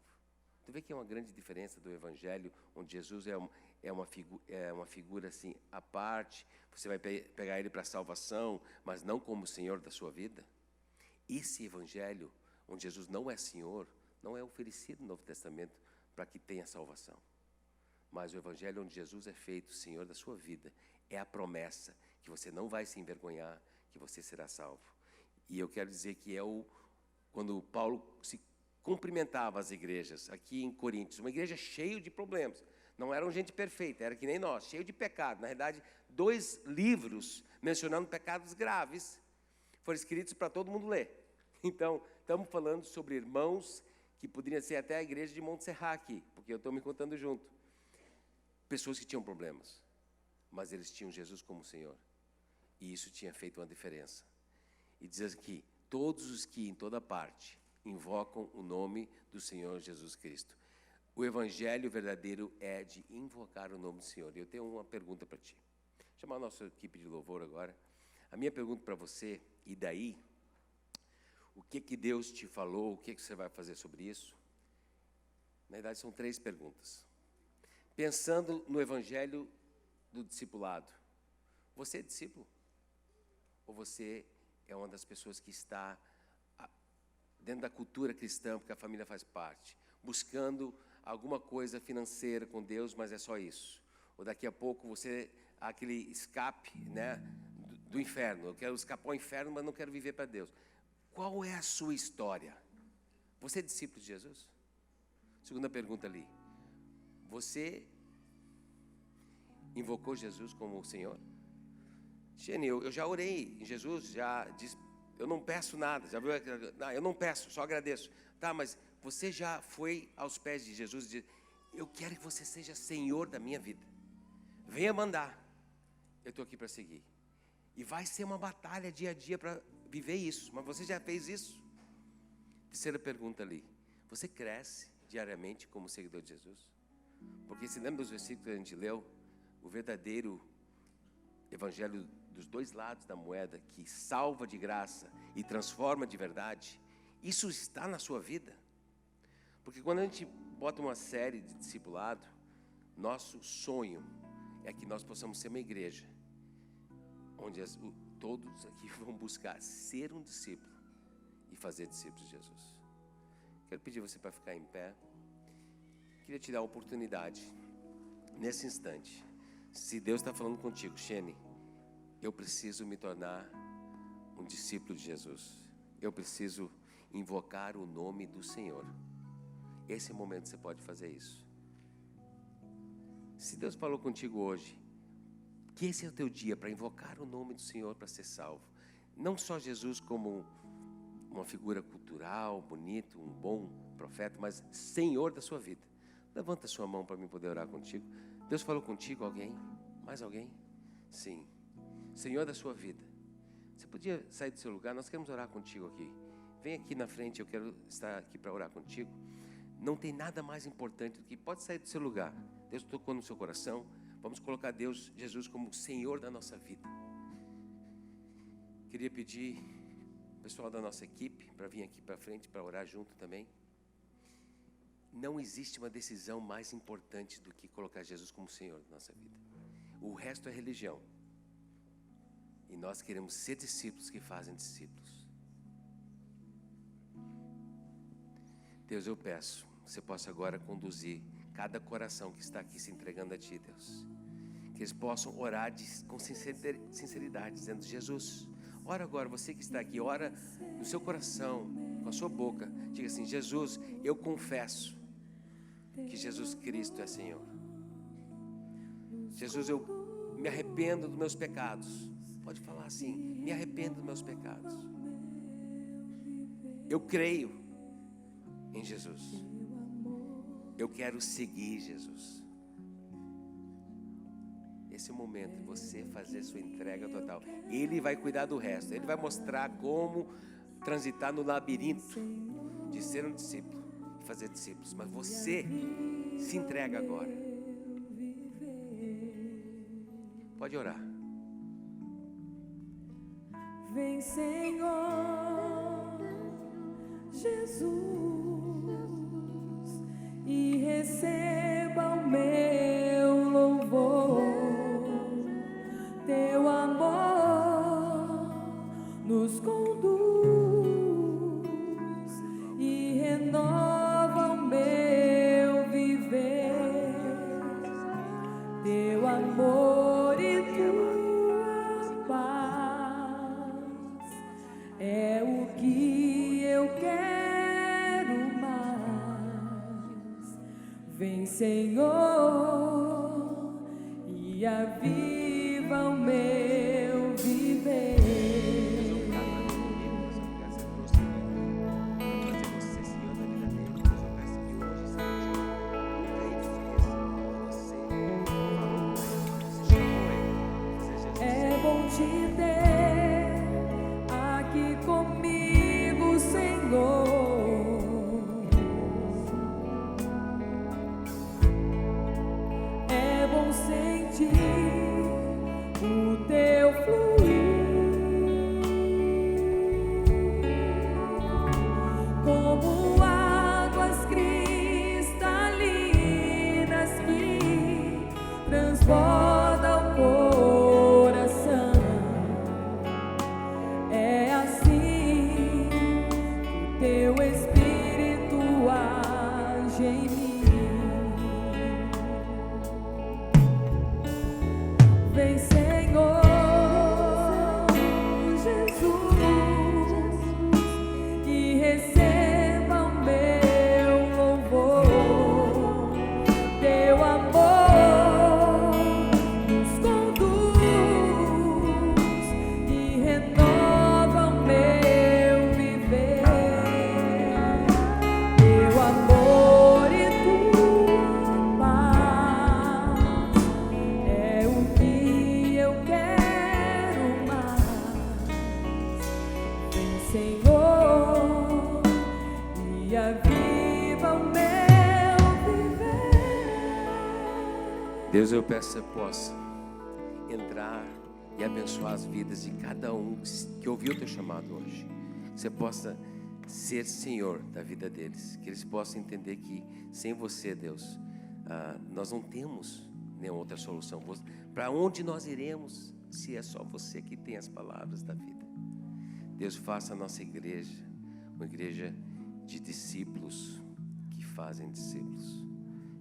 Tu vê que é uma grande diferença do Evangelho, onde Jesus é uma figura assim, à parte, você vai pegar ele para a salvação, mas não como Senhor da sua vida? Esse Evangelho, onde Jesus não é Senhor, não é oferecido no Novo Testamento para que tenha salvação. Mas o Evangelho onde Jesus é feito Senhor da sua vida, é a promessa que você não vai se envergonhar, que você será salvo. E eu quero dizer que quando Paulo se cumprimentava as igrejas, aqui em Coríntios, uma igreja cheia de problemas, não eram gente perfeita, era que nem nós, cheio de pecado. Na verdade, 2 livros mencionando pecados graves foram escritos para todo mundo ler. Então, estamos falando sobre irmãos que poderiam ser até a igreja de Montserrat aqui, porque eu estou me contando junto. Pessoas que tinham problemas, mas eles tinham Jesus como Senhor. E isso tinha feito uma diferença. E diz aqui, todos os que em toda parte invocam o nome do Senhor Jesus Cristo. O Evangelho verdadeiro é de invocar o nome do Senhor. E eu tenho uma pergunta para ti. Vou chamar a nossa equipe de louvor agora. A minha pergunta para você, e daí? O que Deus te falou? O que você vai fazer sobre isso? Na verdade, são 3 perguntas. Pensando no Evangelho do discipulado. Você é discípulo? Ou você é uma das pessoas que está dentro da cultura cristã, porque a família faz parte, buscando alguma coisa financeira com Deus, mas é só isso? Ou daqui a pouco você há aquele escape, né, do inferno. Eu quero escapar ao inferno, mas não quero viver para Deus. Qual é a sua história? Você é discípulo de Jesus? Segunda pergunta ali. Você invocou Jesus como o Senhor? Gene, eu já orei em Jesus, já disse, eu não peço nada, já viu? Não, eu não peço, só agradeço. Tá, mas você já foi aos pés de Jesus e disse, eu quero que você seja Senhor da minha vida. Venha mandar. Eu estou aqui para seguir. E vai ser uma batalha dia a dia para viver isso. Mas você já fez isso? Terceira pergunta ali. Você cresce diariamente como seguidor de Jesus? Porque se lembra dos versículos que a gente leu? O verdadeiro Evangelho dos 2 lados da moeda, que salva de graça e transforma de verdade, isso está na sua vida? Porque quando a gente bota uma série de discipulado, nosso sonho é que nós possamos ser uma igreja onde todos aqui vão buscar ser um discípulo e fazer discípulos de Jesus. Quero pedir você para ficar em pé. Queria te dar a oportunidade, nesse instante, se Deus está falando contigo, Shene, eu preciso me tornar um discípulo de Jesus. Eu preciso invocar o nome do Senhor. Esse é o momento que você pode fazer isso. Se Deus falou contigo hoje, que esse é o teu dia para invocar o nome do Senhor para ser salvo. Não só Jesus como uma figura cultural, bonito, um bom profeta, mas Senhor da sua vida. Levanta a sua mão para mim poder orar contigo. Deus falou contigo, alguém? Mais alguém? Sim. Senhor da sua vida. Você podia sair do seu lugar? Nós queremos orar contigo aqui. Vem aqui na frente, eu quero estar aqui para orar contigo. Não tem nada mais importante do que pode sair do seu lugar. Deus tocou no seu coração. Vamos colocar Deus, Jesus, como Senhor da nossa vida. Queria pedir o pessoal da nossa equipe para vir aqui para frente para orar junto também. Não existe uma decisão mais importante do que colocar Jesus como Senhor da nossa vida. O resto é religião. E nós queremos ser discípulos que fazem discípulos. Deus, eu peço, você possa agora conduzir cada coração que está aqui se entregando a Ti, Deus. Que eles possam orar com sinceridade, dizendo: Jesus, ora agora, você que está aqui, ora no seu coração, com a sua boca. Diga assim: Jesus, eu confesso que Jesus Cristo é Senhor. Jesus, eu me arrependo dos meus pecados. Pode falar assim: me arrependo dos meus pecados. Eu creio em Jesus. Eu quero seguir Jesus. Esse é o momento de você fazer sua entrega total. Ele vai cuidar do resto. Ele vai mostrar como transitar no labirinto de ser um discípulo e fazer discípulos. Mas você se entrega agora. Pode orar. Vem, Senhor Jesus, e receba o meu louvor. Teu amor nos conduz e renova o meu viver. Teu amor e tua paz é o que eu quero mais. Vem, Senhor, e aviva o meu viver. É bom te ter aqui comigo, Senhor. É bom sentir o teu fluir, como águas cristalinas que transbordam o coração. É assim que teu Espírito age em mim. Vem, Senhor Jesus, e receba o meu louvor. Teu amor nos conduz e renova o meu viver. Teu amor e tua paz é o que eu quero mais. Vem, Senhor, e aviva o meu viver. Deus, eu peço que você possa entrar e abençoar as vidas de cada um que ouviu o teu chamado hoje. Que você possa ser Senhor da vida deles. Que eles possam entender que sem você, Deus, nós não temos nenhuma outra solução. Para onde nós iremos se é só você que tem as palavras da vida? Deus, faça a nossa igreja uma igreja de discípulos que fazem discípulos.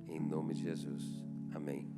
Em nome de Jesus. Amém.